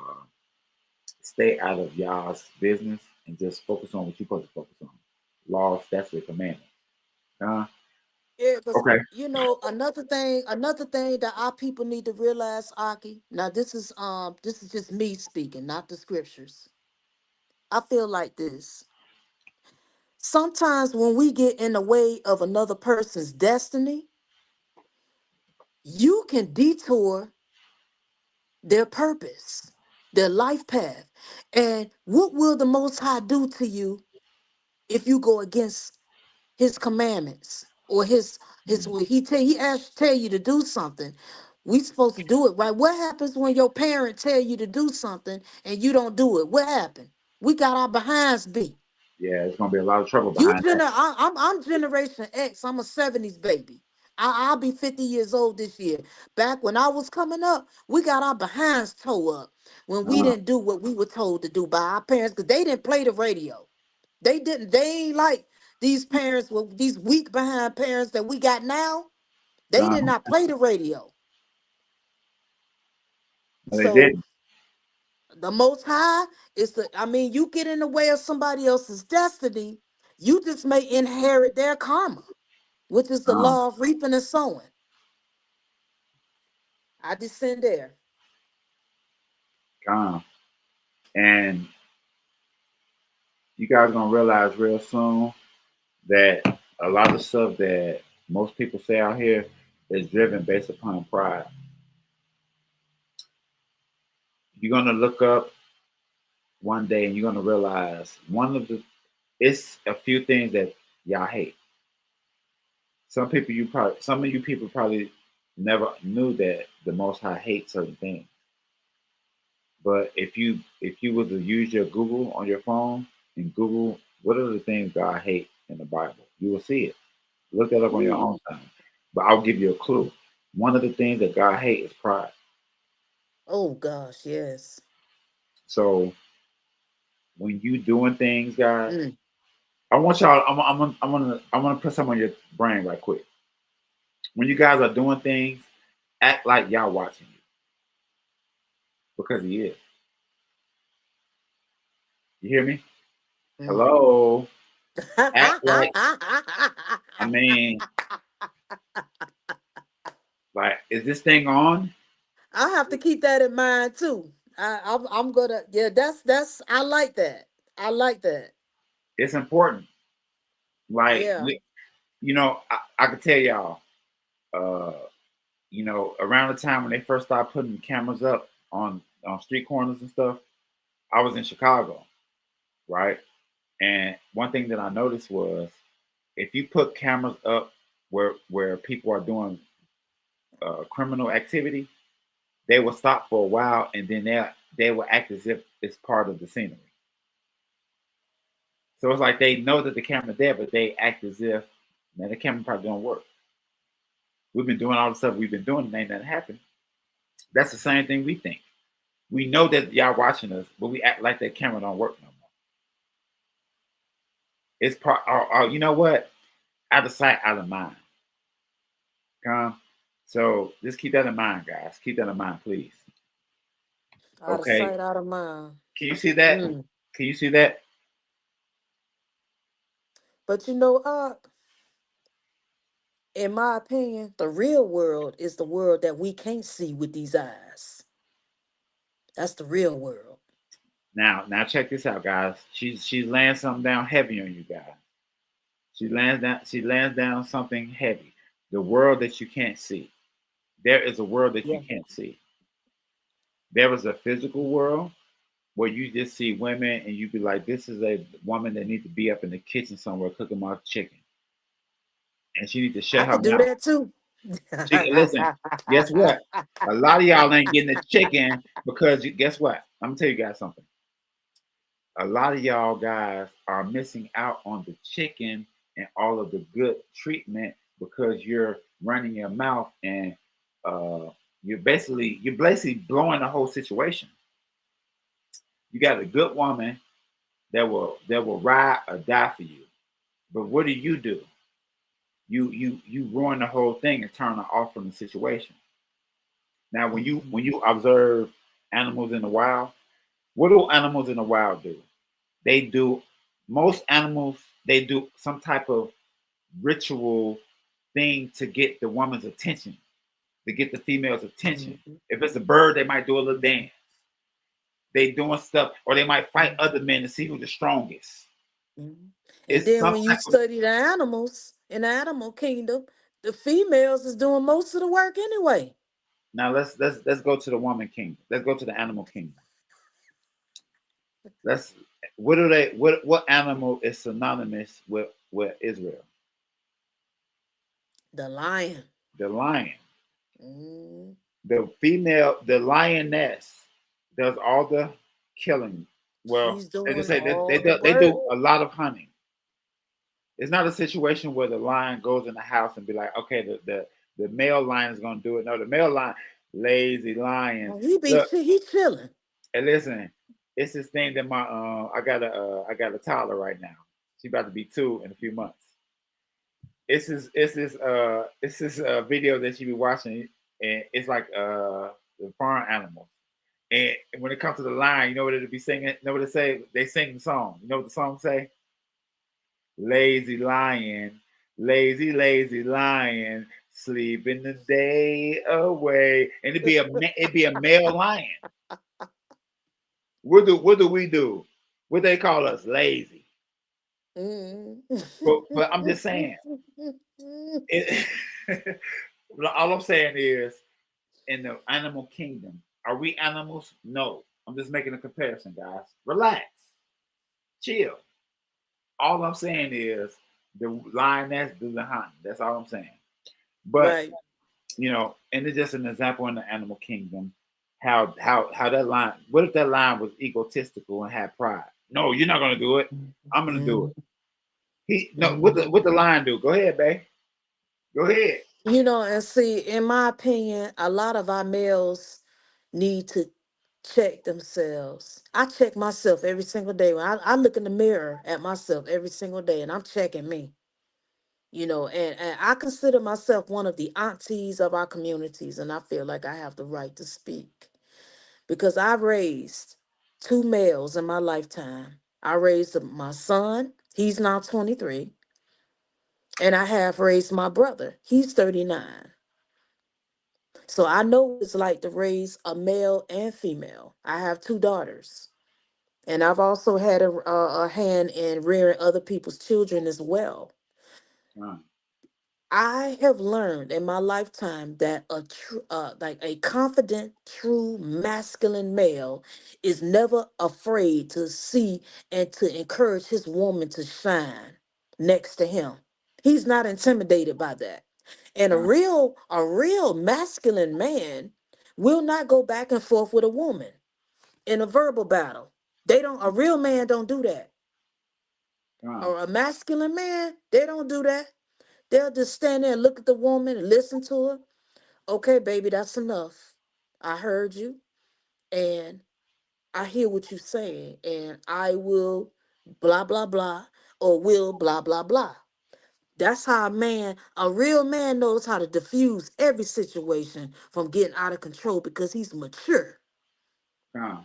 stay out of y'all's business and just focus on what you're supposed to focus on. Laws, statutes, commandments. Uh, Yeah, because okay. another thing that our people need to realize, Aki. Now this is just me speaking, not the scriptures. I feel like this. Sometimes when we get in the way of another person's destiny, you can detour their purpose, their life path. And what will the Most High do to you if you go against his commandments? or his Mm. way. Tell you to do something. We supposed to do it right. What happens when your parent tell you to do something and you don't do it? What happened? We got our behinds beat. Yeah, it's gonna be a lot of trouble You behind that. I'm Generation X. I'm a '70s baby. I'll be 50 years old this year. Back when I was coming up, we got our behinds toe up when we Uh, didn't do what we were told to do by our parents because they didn't play the radio. They didn't. They ain't like these parents with these weak behind parents that we got now. They uh, did not play the radio. no, they So didn't. the Most High is the. I mean, you get in the way of somebody else's destiny, you just may inherit their karma, which is the Uh, law of reaping and sowing. I descend there. uh, and you guys gonna realize real soon that a lot of stuff that most people say out here is driven based upon pride. You're gonna look up one day and you're gonna realize one of the it's a few things that y'all hate. Some of you people probably never knew that the Most High hates certain things. But if you were to use your Google on your phone and Google what are the things God hates in the Bible, you will see it. Look that up on your own Ooh. time. But I'll give you a clue. One of the things that God hates is pride. Oh gosh, yes. So when you doing things, guys, Mm. I want y'all. I'm gonna put some on your brain right quick. When you guys are doing things, act like y'all watching you because He is. You hear me? Mm. Hello. Act like. I mean, like, is this thing on? I have to keep that in mind too. I'm gonna, yeah. That's I like that. I like that. It's important. Like, Yeah. I could tell y'all. Uh, around the time when they first started putting cameras up on street corners and stuff, I was in Chicago, right? And one thing that I noticed was if you put cameras up where people are doing criminal activity, they will stop for a while and then they will act as if it's part of the scenery. So it's like they know that the camera's there, but they act as if, man, the camera probably don't work. We've been doing all the stuff we've been doing and ain't nothing happened. That's the same thing we think. We know that y'all watching us, but we act like that camera don't work no more. It's part. You know what? Out of sight, out of mind. Come. So just keep that in mind, guys. Keep that in mind, please. Out of Okay. sight, out of mind. Can you see that? Mm. Can you see that? But in my opinion, the real world is the world that we can't see with these eyes. That's the real world. Now check this out, guys. She's laying something down heavy on you guys. She lands down something heavy. The world that you can't see. There is a world that you Yeah. can't see. There is a physical world where you just see women and you be like, this is a woman that needs to be up in the kitchen somewhere cooking my chicken. And she needs to shut I her could do mouth. that too. She listen, guess what? A lot of y'all ain't getting the chicken because guess what? I'm gonna tell you guys something. A lot of y'all guys are missing out on the chicken and all of the good treatment because you're running your mouth and uh, you're basically blowing the whole situation. You got a good woman that will ride or die for you, but what do? You ruin the whole thing and turn her off from the situation. Now, when you Mhm. when you observe animals in the wild, what do animals in the wild do? They do most animals they do some type of ritual thing to get the woman's attention, to get the female's attention. Mhm. If it's a bird, they might do a little dance. They doing stuff, or they might fight Mhm. other men to see who's the strongest. Mhm. And It's then some when you type of study the animals in the animal kingdom, the females is doing most of the work anyway. now. Let's go to the woman kingdom. Let's go to the animal kingdom. Let's what do they what animal is synonymous with Israel? The lion. The lion. Mm. The lioness does all the killing. Well, She's they just doing say that all the they work. do a lot of hunting. It's not a situation where the lion goes in the house and be like, okay, the male lion is gonna do it. No, the male lion, lazy lion. Oh, Look, he chilling. and listen, it's this thing that my I got a toddler right now. She about to be 2 in a few months. It's this video that she be watching, and it's like the farm animals. And when it comes to the line, you know what it'll be singing? You know what it say? They sing the song. You know what the song say? Lazy lion, lazy, lazy lion, sleeping the day away. And it'd be a male lion. What do we do? What they call us? Lazy. Mm. But I'm just saying. It, all I'm saying is, in the animal kingdom, are we animals? No. I'm just making a comparison, guys. Relax, chill. All I'm saying is the lioness do the hunting. That's all I'm saying. But Right. and it's just an example in the animal kingdom. How that lion? What if that lion was egotistical and had pride? No, you're not gonna do it. I'm gonna do it. Mm. He no. Mm. What the lion do? Go ahead, babe. Go ahead. And see, in my opinion, a lot of our males need to check themselves. I check myself every single day. When I look in the mirror at myself every single day, and I'm checking me. And I consider myself one of the aunties of our communities, and I feel like I have the right to speak because I've raised two males in my lifetime. I raised my son, he's now 23, and I have raised my brother, he's 39. So I know what it's like to raise a male and female. I have two daughters, and I've also had a hand in rearing other people's children as well. Uh, I have learned in my lifetime that like a confident, true masculine male is never afraid to see and to encourage his woman to shine next to him. He's not intimidated by that. And uh, a real masculine man will not go back and forth with a woman in a verbal battle. They don't. A real man don't do that. uh, Or a masculine man, they don't do that. They'll just stand there and look at the woman and listen to her. Okay, baby, that's enough. I heard you and I hear what you're saying, and I will blah blah blah or will blah blah blah. That's how a real man knows how to diffuse every situation from getting out of control because he's mature. uh,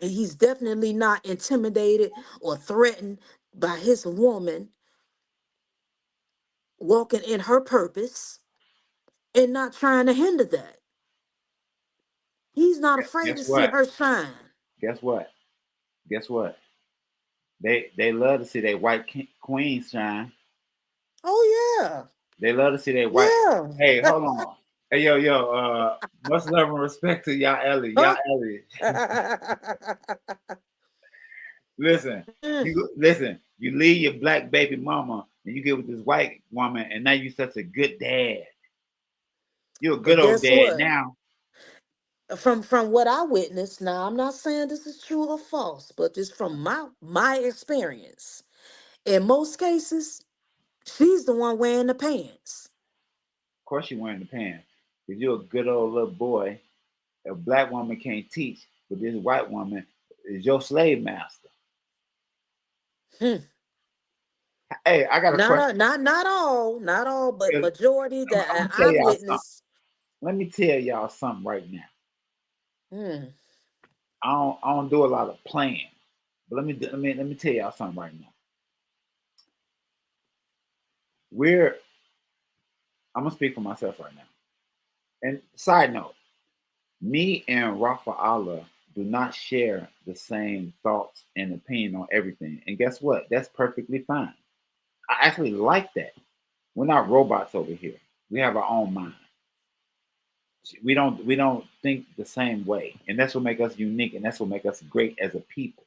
And he's definitely not intimidated or threatened by his woman walking in her purpose and not trying to hinder that. He's not afraid to guess see what? her shine. Guess what? Guess what? They love to see their white queens shine. Oh yeah. They love to see their white. Yeah. Hey, hold on. Hey, yo. Much love and respect to y'all, Ellie. Y'all, Huh? Ellie. Listen, Mm. listen. You leave your black baby mama and you get with this white woman, and now you such a good dad. You're a good But old guess dad what? now. From what I witnessed, now I'm not saying this is true or false, but just from my experience. In most cases, she's the one wearing the pants. Of course, you're wearing the pants because you're a good old little boy. A black woman can't teach, but this white woman is your slave master. Hmm. Hey, I got a question. Not all, but 'Cause majority that I'm gonna tell I've y'all something. witnessed. Let me tell y'all something right now. Hmm. I don't do a lot of playing, but let me tell y'all something right now. We're I'm gonna speak for myself right now. And side note, me and Rafa Allah do not share the same thoughts and opinion on everything. And guess what? That's perfectly fine. I actually like that. We're not robots over here. We have our own mind. We don't think the same way, and that's what makes us unique, and that's what makes us great as a people.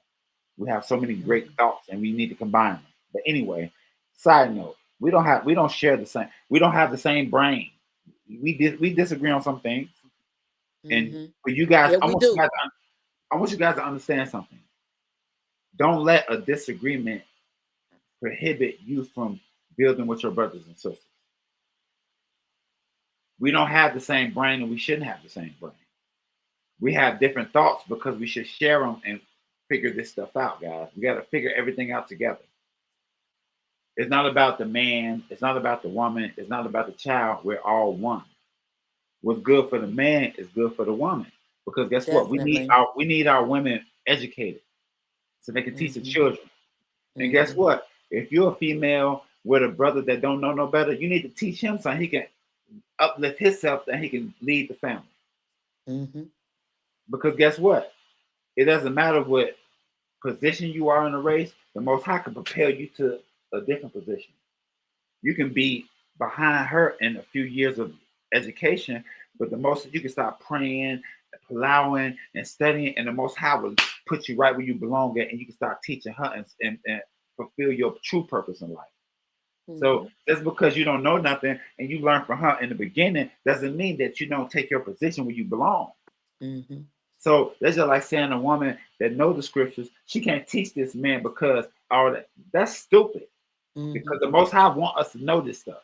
We have so many great Mhm. thoughts, and we need to combine them. But anyway, side note. We don't share the same. We don't have the same brain. We disagree on some things. And Mm-hmm. for you guys, Yeah, we do. I want you guys to understand something. Don't let a disagreement prohibit you from building with your brothers and sisters. We don't have the same brain and we shouldn't have the same brain. We have different thoughts because we should share them and figure this stuff out, guys. We got to figure everything out together. It's not about the man, it's not about the woman, it's not about the child. We're all one. What's good for the man is good for the woman. Because guess what? Definitely. We need our women educated so they can teach the Mm-hmm. children. And guess Mm-hmm. what? If you're a female with a brother that don't know no better, you need to teach him so he can uplift himself and he can lead the family. Mm-hmm. Because guess what? It doesn't matter what position you are in a race, the Most High can propel you to a different position. You can be behind her in a few years of education, but the most you can start praying, plowing, and studying, and the Most High will put you right where you belong at, and you can start teaching her and fulfill your true purpose in life. So Mm-hmm. just because you don't know nothing and you learn from her in the beginning doesn't mean that you don't take your position where you belong. Mm-hmm. So that's just like saying a woman that knows the scriptures, she can't teach this man because all that. That's stupid. Mm-hmm. Because the Most High want us to know this stuff.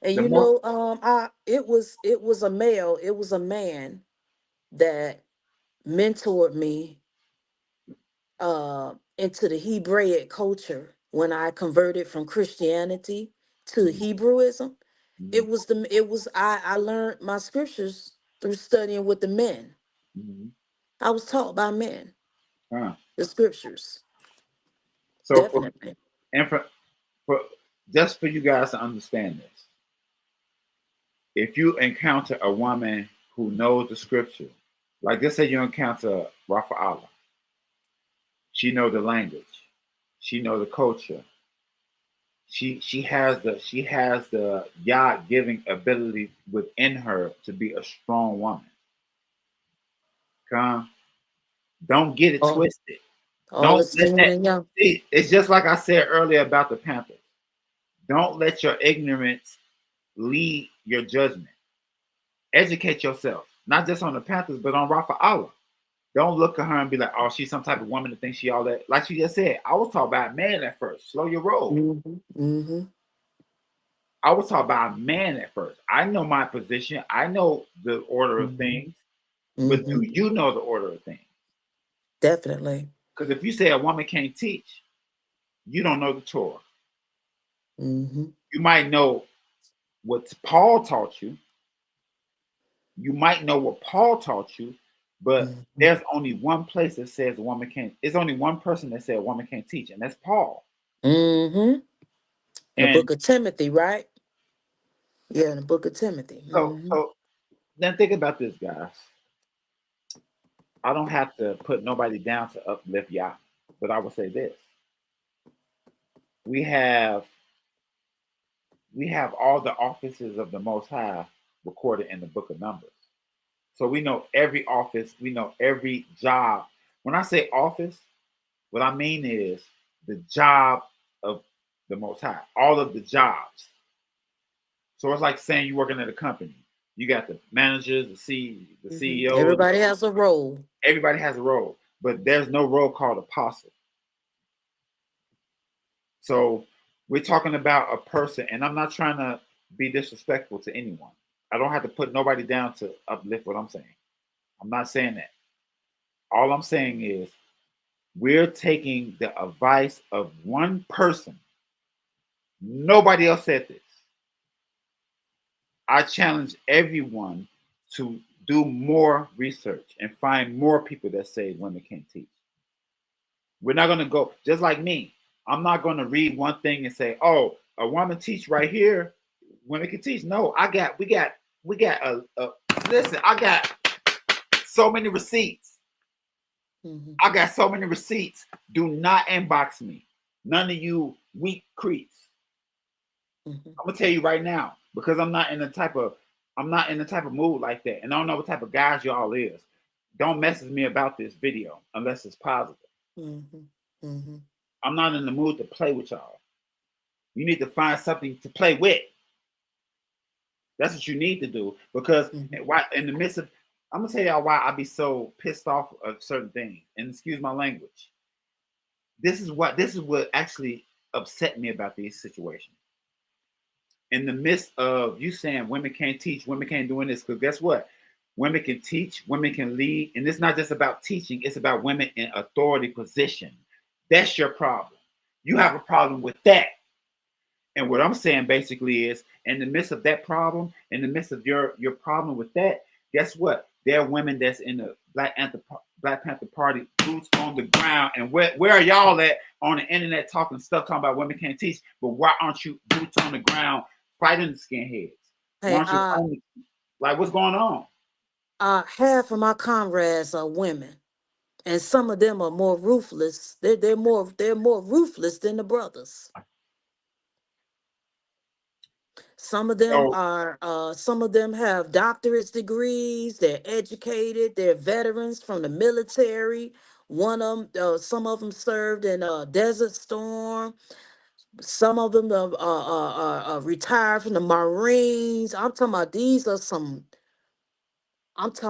And The most it was a male, it was a man that mentored me into the Hebraic culture when I converted from Christianity to Mhm, Hebrewism. mhm, I learned my scriptures through studying with the men. mhm. I was taught by men, Huh. the scriptures. So Definitely. and for just for you guys to understand this, if you encounter a woman who knows the scripture, like let's say you encounter Rafa Allah, she know the language, she know the culture, she has the God giving ability within her to be a strong woman. Come, don't get it All, twisted. all Don't is let seen that. and young. See, it's just like I said earlier about the Panthers. Don't let your ignorance lead your judgment. Educate yourself, not just on the Panthers, but on Rafa Allah. Don't look at her and be like, oh, she's some type of woman to think she all that. Like she just said, I was talking about man at first. Slow your roll. Mm-hmm. Mm-hmm. I was talking about man at first. I know my position. I know the order of Mm-hmm. things, but Mm-hmm. do you know the order of things? Definitely. Because if you say a woman can't teach, you don't know the Torah. Mm-hmm. You might know what Paul taught you. You might know what Paul taught you, but Mm-hmm. there's only one place that says a woman can't. It's only one person that said a woman can't teach, and that's Paul. Mm-hmm. The And book of Timothy, right? Yeah, in the book of Timothy. so, Mm-hmm. so then think about this, guys. I don't have to put nobody down to uplift y'all, but I will say this: we have we have all the offices of the Most High recorded in the Book of Numbers. So we know every office, we know every job. When I say office, what I mean is the job of the Most High, all of the jobs. So it's like saying you're working at a company. You got the managers, the Mm-hmm. CEOs. Everybody has a role. Everybody has a role, but there's no role called apostle. So we're talking about a person, and I'm not trying to be disrespectful to anyone. I don't have to put nobody down to uplift what I'm saying. I'm not saying that. All I'm saying is we're taking the advice of one person. Nobody else said this. I challenge everyone to do more research and find more people that say women can't teach. We're not going to go just like me. I'm not going to read one thing and say, "Oh, a woman teach right here. Women can teach." No, we got a listen. I got so many receipts. Mm-hmm. I got so many receipts. Do not inbox me. None of you weak creeps. Mm-hmm. I'm gonna tell you right now because I'm not in the type of mood like that, and I don't know what type of guys y'all is. Don't message me about this video unless it's positive. Mm-hmm. Mm-hmm. I'm not in the mood to play with y'all. You need to find something to play with. That's what you need to do. Because Mhm. why in the midst of, I'm gonna tell y'all why I be so pissed off of certain things. And excuse my language. This is what actually upset me about these situations. In the midst of you saying women can't teach, women can't doing this, because guess what? Women can teach, women can lead, and it's not just about teaching, it's about women in authority position. That's your problem. You have a problem with that. And what I'm saying basically is, in the midst of that problem, in the midst of your problem with that, guess what? There are women that's in the Black Panther Party, boots on the ground. And where are y'all at on the internet talking stuff, talking about women can't teach? But why aren't you boots on the ground fighting the skinheads? Why Hey, aren't you like what's going on? half of my comrades are women, and some of them are more ruthless. They're more ruthless than the brothers. So Some of them have doctorate degrees. They're educated. They're veterans from the military. Some of them served in Desert Storm. Some of them are retired from the Marines. I'm talking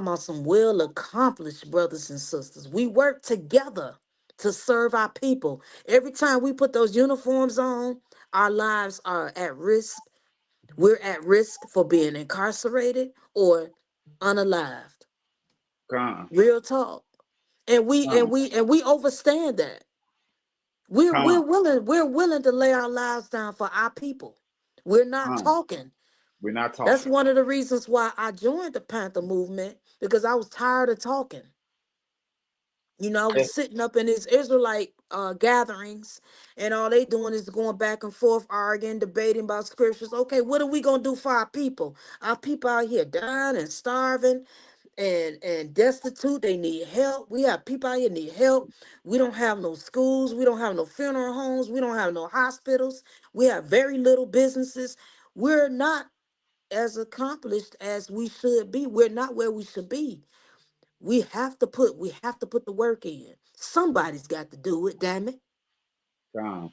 about some well accomplished brothers and sisters. We work together to serve our people. Every time we put those uniforms on, our lives are at risk. We're at risk for being incarcerated or unalived. come, Real talk. And we and come, we and we overstand that. We're come, we're willing we're willing to lay our lives down for our people. We're not come. talking. We're not That's talking. one of the reasons why I joined the Panther movement, because I was tired of talking. I was Yes, sitting up in these Israelite gatherings, and all they doing is going back and forth, arguing, debating about scriptures. Okay, what are we gonna do for our people? Our people out here dying and starving and destitute. They need help. We have people out here need help. We don't have no schools. We don't have no funeral homes. We don't have no hospitals. We have very little businesses. We're not as accomplished as we should be. We're not where we should be. We have to put the work in. Somebody's got to do it, damn it. come.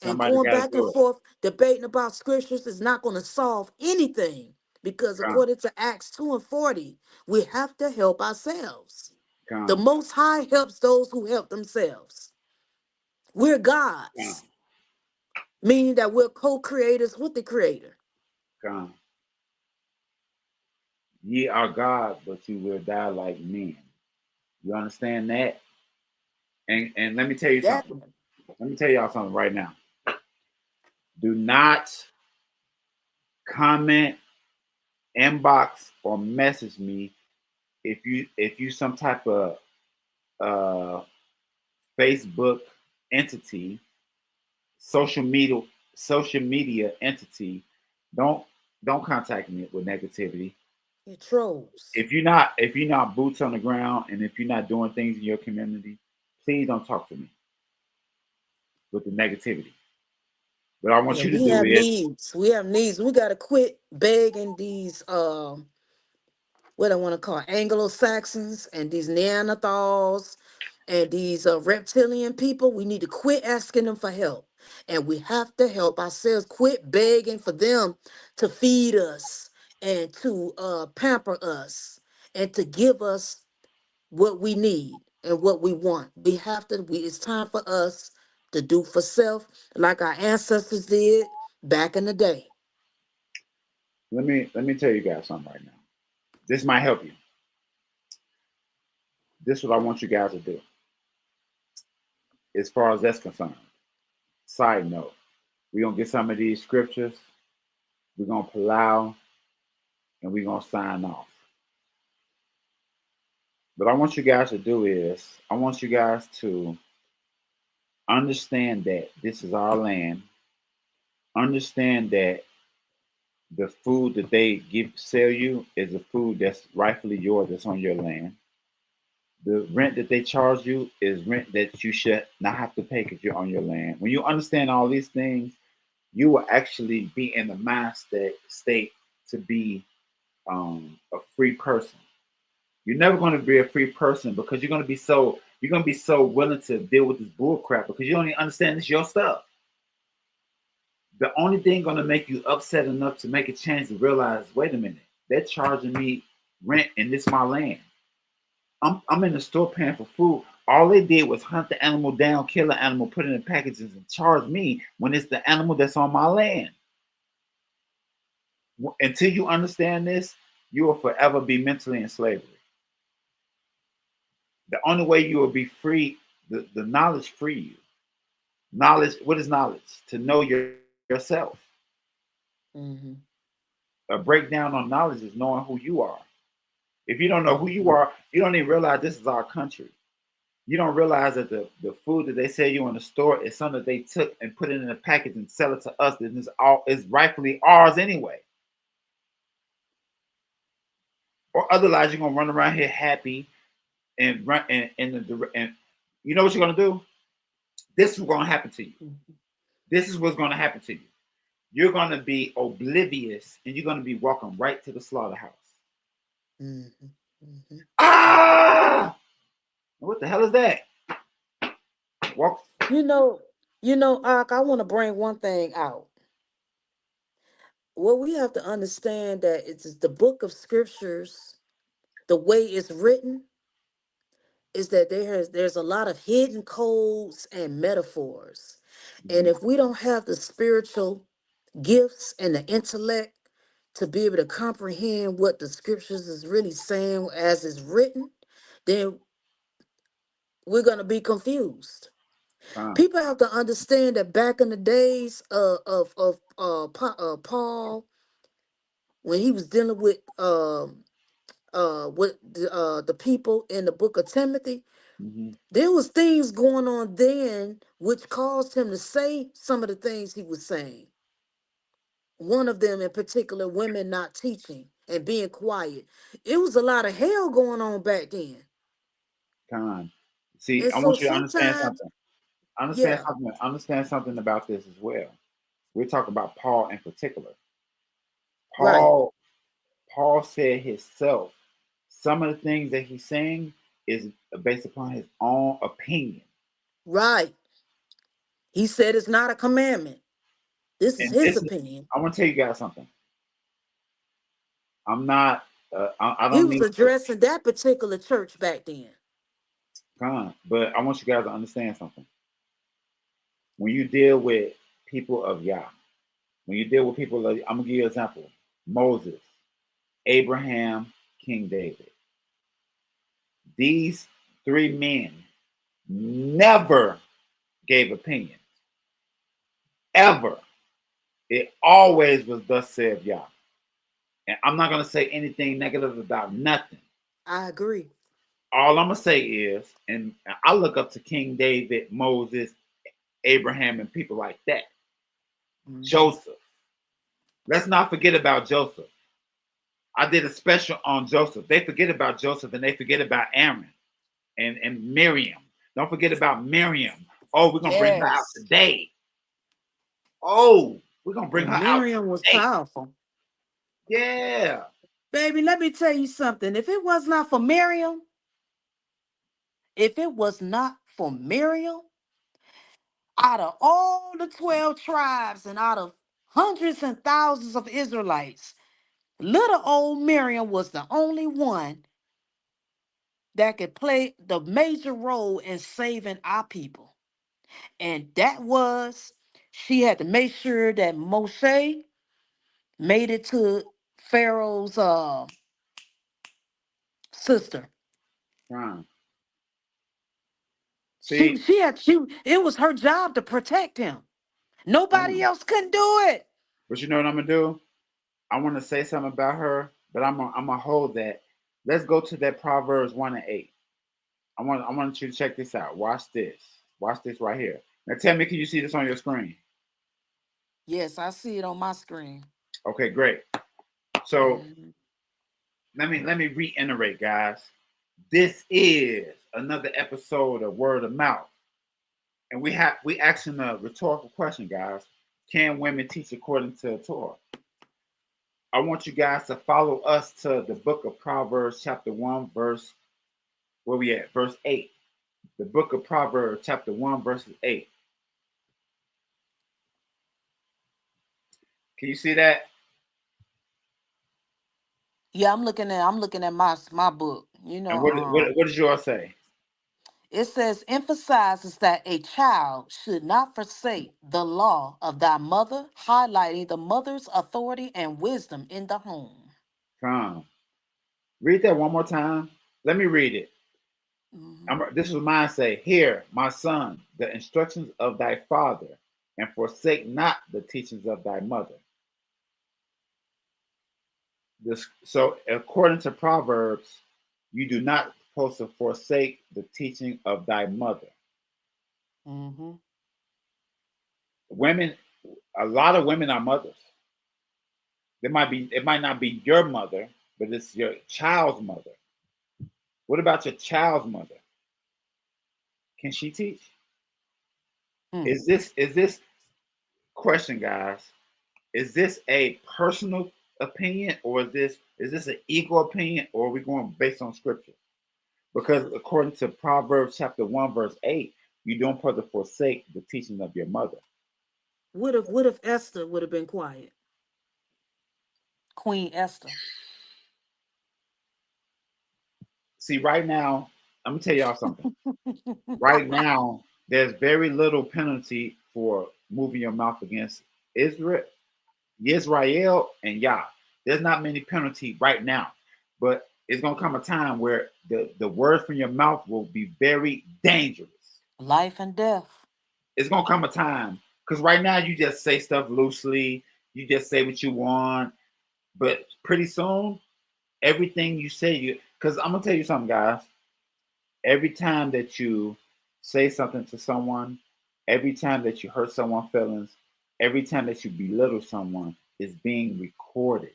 And Somebody going got to back and do it. forth debating about scriptures is not going to solve anything, because Come, according to Acts 2 and 40, we have to help ourselves. The come, Most High helps those who help themselves. We're come, gods, meaning that we're co-creators with the Creator. come. Ye are God, but you will die like men. You understand that? And let me tell you That something. Let me tell y'all something right now. Do not comment, inbox, or message me if you some type of uh, Facebook entity, social media social media entity. Don't don't contact me with negativity. it trolls. If you're not boots on the ground, and if you're not doing things in your community, please don't talk to me with the negativity. What I want Yeah, you to we do have is needs. We have needs. We gotta quit begging these what I want to call Anglo-Saxons and these Neanderthals and these reptilian people. We need to quit asking them for help. And we have to help ourselves. Quit begging for them to feed us and to pamper us and to give us what we need and what we want. It's time for us to do for self like our ancestors did back in the day. let me tell you guys something right now. This might help you. This is what I want you guys to do, as far as that's concerned. Side note, we're gonna get some of these scriptures, we're gonna plow, and we're gonna sign off. What I want you guys to do is I want you guys to understand that this is our land. Understand that the food that they sell you is the food that's rightfully yours, that's on your land. The rent that they charge you is rent that you should not have to pay because you're on your land. When you understand all these things, you will actually be in the mind state to be a free person. You're never going to be a free person because you're going to be so willing to deal with this bull crap because you don't even understand this your stuff. The only thing gonna make you upset enough to make a change to realize, wait a minute, they're charging me rent and this my land. I'm in the store paying for food. All they did was hunt the animal down, kill the animal, put it in packages, and charge me when it's the animal that's on my land. Until you understand this, you will forever be mentally in slavery. The only way you will be free, the knowledge free you. Knowledge, what is knowledge? To know yourself. Mm-hmm. A breakdown on knowledge is knowing who you are. If you don't know who you Mm-hmm. are, you don't even realize this is our country. You don't realize that the food that they sell you in the store is something that they took and put it in a package and sell it to us. That is rightfully ours anyway. Or otherwise, you're gonna run around here happy and run and you know what you're gonna do? This is what's gonna happen to you. Mm-hmm. This is what's gonna happen to you. You're gonna be oblivious and you're gonna be walking right to the slaughterhouse. Mm-hmm. Mm-hmm. Ah! What the hell is that? Walk. You know, Ak, I want to bring one thing out. What we have to understand that it's the book of scriptures, the way it's written, is that there's a lot of hidden codes and metaphors. And Mhm. if we don't have the spiritual gifts and the intellect to be able to comprehend what the scriptures is really saying as it's written, then we're going to be confused. Fine. People have to understand that back in the days of Paul, when he was dealing with the people in the book of Timothy, Hmm. there was things going on then which caused him to say some of the things he was saying. One of them in particular, women not teaching and being quiet. It was a lot of hell going on back then. Fine. See, And I so want you to understand sometimes, something. Understand yeah, something. Understand something about this as well. We're talking about Paul in particular. right, Paul, Paul said himself. Some of the things that he's saying is based upon his own opinion. right. He said it's not a commandment. This is And his this is, opinion. I want to tell you guys something. I'm not. I He don't was need to addressing that particular church back then. con, but I want you guys to understand something. When you deal with people of Yah, when you deal with people of, I'm gonna give you an example. Moses, Abraham, King David. These three men never gave opinions. Ever. It always was thus said Yah. And I'm not gonna say anything negative about nothing. I agree. All I'm gonna say is, and I look up to King David, Moses, Abraham, and people like that. Mhm. Joseph. Let's not forget about Joseph. I did a special on Joseph. They forget about Joseph and they forget about Aaron and Miriam. Don't forget about Miriam. Oh, we're gonna bring her out Yes. today. Oh, we're gonna bring her And out Miriam was today. powerful. Yeah. Baby, let me tell you something. If it was not for Miriam, if it was not for Miriam, out of all the 12 tribes and out of hundreds and thousands of Israelites, little old Miriam was the only one that could play the major role in saving our people. And that was, she had to make sure that Moshe made it to Pharaoh's sister. Fine. She See, she had she it was her job to protect him. Nobody fine. else couldn't do it. But you know what I'm gonna do? I want to say something about her, but I'm gonna hold that. Let's go to that Proverbs 1:8. I want you to check this out. Watch this. Watch this right here. Now tell me, can you see this on your screen? Yes, I see it on my screen. Okay, great. So Mhm. let me reiterate, guys. This is another episode of Word of Mouth, and we asking a rhetorical question, guys. Can women teach according to Torah? I want you guys to follow us to the book of Proverbs, chapter 1, verse where we at? Verse 8. The book of Proverbs, chapter 1, verses 8. Can you see that? Yeah, I'm looking at my book. And what does yours say? It says emphasizes that a child should not forsake the law of thy mother, highlighting the mother's authority and wisdom in the home. Come. Read that one more time. Let me read it. Mhm. This is what mine say. Hear, my son, the instructions of thy father, and forsake not the teachings of thy mother. So, according to Proverbs, you do not supposed to forsake the teaching of thy mother. Mhm. Women, a lot of women are mothers. It might not be your mother, but it's your child's mother. What about your child's mother? Can she teach? Mm. Is this question, guys? Is this a personal opinion, or is this an ego opinion, or are we going based on scripture? Because according to Proverbs chapter 1, verse 8, you don't put to forsake the teaching of your mother. What if Esther would have been quiet? Queen Esther. See, right now, I'm gonna tell y'all something. Right now, there's very little penalty for moving your mouth against Israel, Yisrael, and Yah. There's not many penalty right now, but it's gonna come a time where the words from your mouth will be very dangerous. Life and death. It's gonna come a time because right now you just say stuff loosely, you just say what you want, but pretty soon everything you say, you because I'm gonna tell you something, guys. Every time that you say something to someone, every time that you hurt someone's feelings, every time that you belittle someone, is being recorded,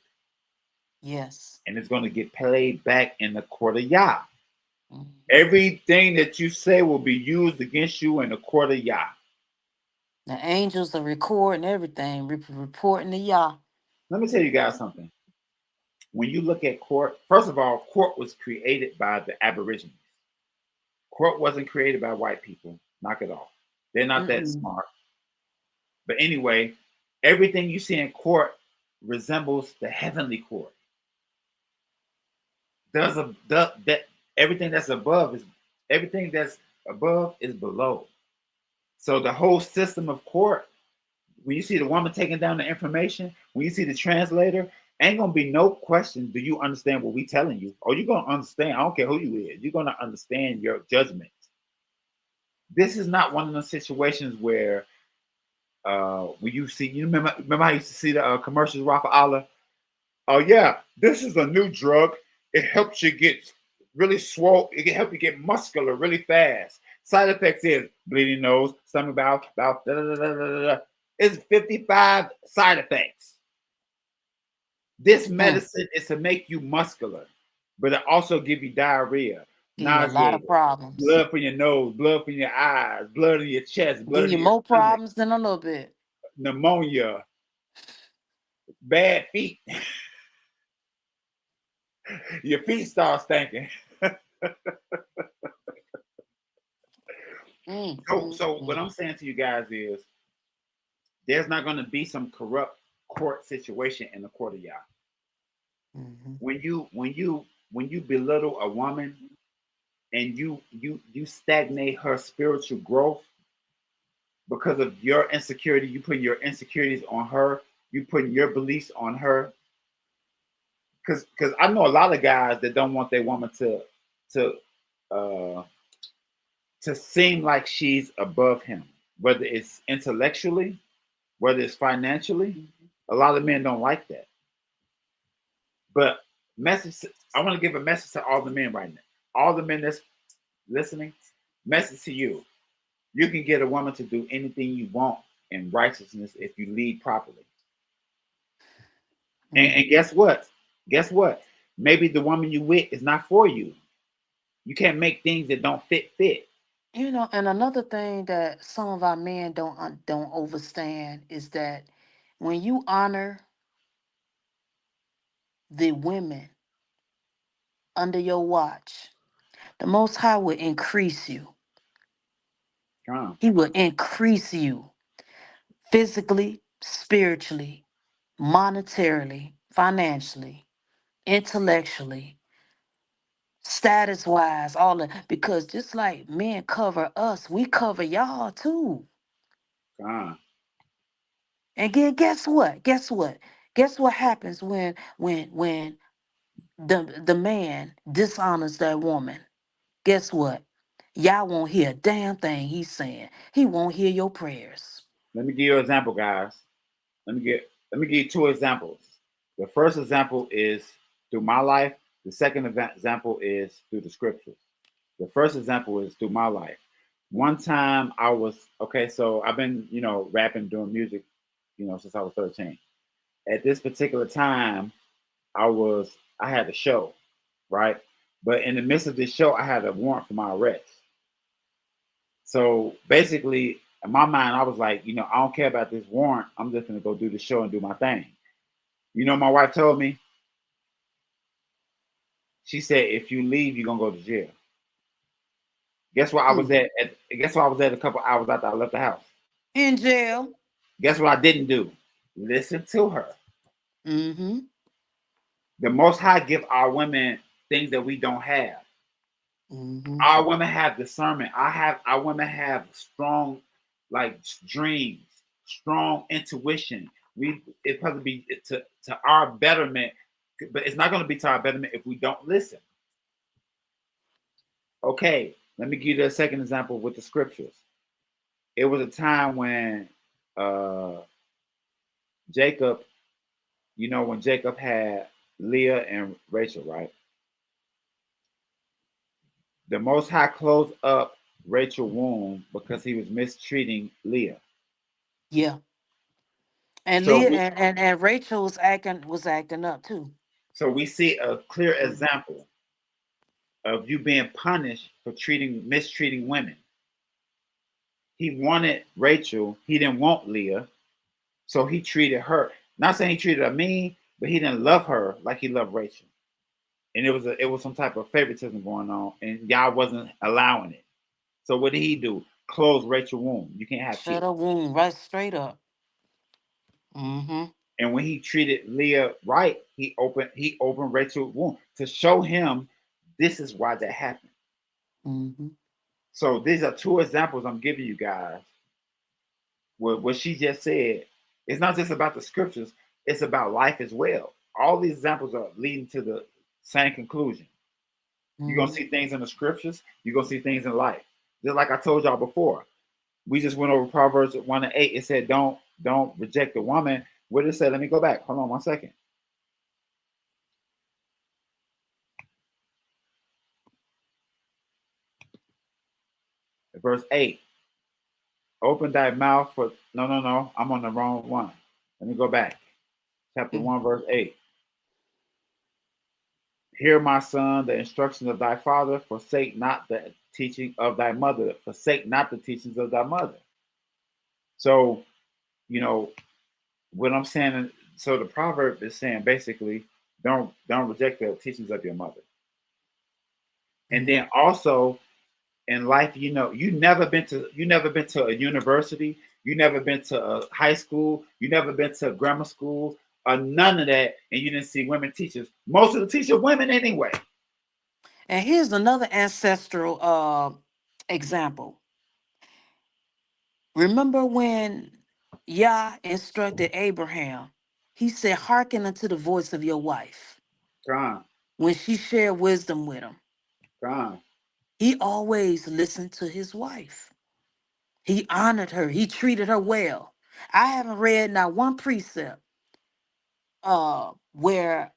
Yes. and it's going to get played back in the court of Yah. Mhm. Everything that you say will be used against you in the court of Yah. The angels are recording everything, reporting to Yah. Let me tell you guys something. When you look at court, first of all, court was created by the Aborigines. Court wasn't created by white people. Knock it off. They're not that Mm-mm. smart. But anyway, everything you see in court resembles the heavenly court. That everything that's above is everything that's above is below. So the whole system of court, when you see the woman taking down the information, when you see the translator, ain't gonna be no question. Do you understand what we telling you? Or you gonna understand? I don't care who you is. You're gonna understand your judgment. This is not one of those situations where when you see, you remember how you used to see the commercials, Rafa Allah. Oh yeah, this is a new drug. It helps you get really swole. It can help you get muscular really fast. Side effects is bleeding nose, stomach bowel, da, da, da, da, da, da. It's 55 side effects. This Hmm. medicine is to make you muscular, but it also give you diarrhea, Give you a lot of nauseated, problems. blood from your nose, blood from your eyes, blood in your chest, blood Give in you your more stomach, problems than a little bit. pneumonia, bad feet. Your feet start stinking. Mm, mm, So what mm. I'm saying to you guys is there's not going to be some corrupt court situation in the court of Yah. Mhm. When you belittle a woman and you stagnate her spiritual growth because of your insecurity, you put your insecurities on her, you putting your beliefs on her. Because I know a lot of guys that don't want their woman to uh to seem like she's above him, whether it's intellectually, whether it's financially. A lot of men don't like that. But message, I want to give a message to all the men right now. All the men that's listening, message to you. You can get a woman to do anything you want in righteousness if you lead properly. Mm. And guess what? Guess what? Maybe the woman you with is not for you. You can't make things that don't fit. And another thing that some of our men don't understand is that when you honor the women under your watch, the Most High will increase you. Come on. He will increase you physically, spiritually. monetarily, financially, intellectually, status wise, all of because just like men cover us, we cover y'all too. Con, And again, guess what? Guess what? Guess what happens when the man dishonors that woman? Guess what? Y'all won't hear a damn thing he's saying. He won't hear your prayers. let me give you an example, guys. Let me give you two examples. The first example is through my life. The second example is through the scriptures. The first example is through my life. One time I was okay, so I've been, rapping, doing music, since I was 13. At this particular time, I had a show, right? But in the midst of this show, I had a warrant for my arrest. So basically, in my mind, I was like, I don't care about this warrant. I'm just gonna go do the show and do my thing. My wife told me, she said, if you leave, you're gonna go to jail. Guess what I was Who? at guess what I was at a couple hours after I left the house. In jail. Guess what I didn't do? Listen to her. Mm-hmm. The Most High give our women things that we don't have. Mm-hmm. Our women have discernment. Our women have strong, like, dreams, strong intuition. It probably be to our betterment, but it's not going to be to our betterment if we don't listen. Okay, let me give you a second example with the scriptures. It was a time when uh, Jacob, when Jacob had Leah and Rachel, right? The Most High closed up Rachel's womb because he was mistreating Leah. Yeah. And So Leah we, and Rachel was acting up too. so we see a clear Mhm. example of you being punished for mistreating women. He wanted Rachel, he didn't want Leah, so he treated her. Not saying he treated her mean, but he didn't love her like he loved Rachel. And it was some type of favoritism going on, and y'all wasn't allowing it. So what did he do? Close Rachel's womb. You can't have Shut kids. her wound right straight up. Mm-hmm. And when he treated Leah right, he opened Rachel's womb to show him this is why that happened. Mm-hmm. So these are two examples I'm giving you guys. What she just said, it's not just about the scriptures, it's about life as well. All these examples are leading to the same conclusion. You're gonna Mm-hmm. see things in the scriptures, you're gonna see things in life. Just like I told y'all before. We just went over Proverbs 1:8. It said, don't reject the woman. What did it say? Let me go back. Hold on 1 second. Verse 8. Open thy mouth for no. I'm on the wrong one. Let me go back. Chapter 1, verse 8. Hear, my son, the instructions of thy father, forsake not the teaching of thy mother, forsake not the teachings of thy mother. So, you know, what I'm saying, so the proverb is saying basically, don't reject the teachings of your mother. And Mm-hmm. then also in life, you never been to a university, you never been to a high school, you never been to a grammar school, or none of that, and you didn't see women teachers. Most of the teachers women anyway. And here's another ancestral example. Remember when Yah instructed Abraham? He said, "Hearken unto the voice of your wife." Con, When she shared wisdom with him, con, he always listened to his wife. He honored her. He treated her well. I haven't read not one precept where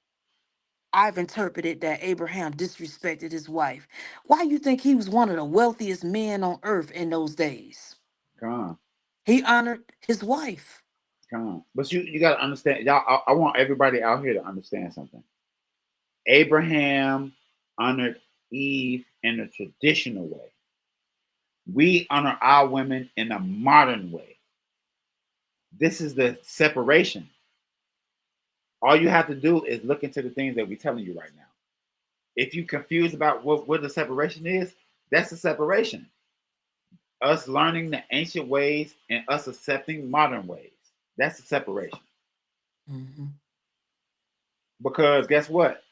I've interpreted that Abraham disrespected his wife. Why you think he was one of the wealthiest men on earth in those days? con, He honored his wife. con. But you got to understand, y'all. I want everybody out here to understand something. Abraham honored Eve in a traditional way. We honor our women in a modern way. This is the separation. All you have to do is look into the things that we're telling you right now. If you're confused about what the separation is, that's the separation. Us learning the ancient ways and us accepting modern ways. That's the separation. Mm-hmm. Because guess what?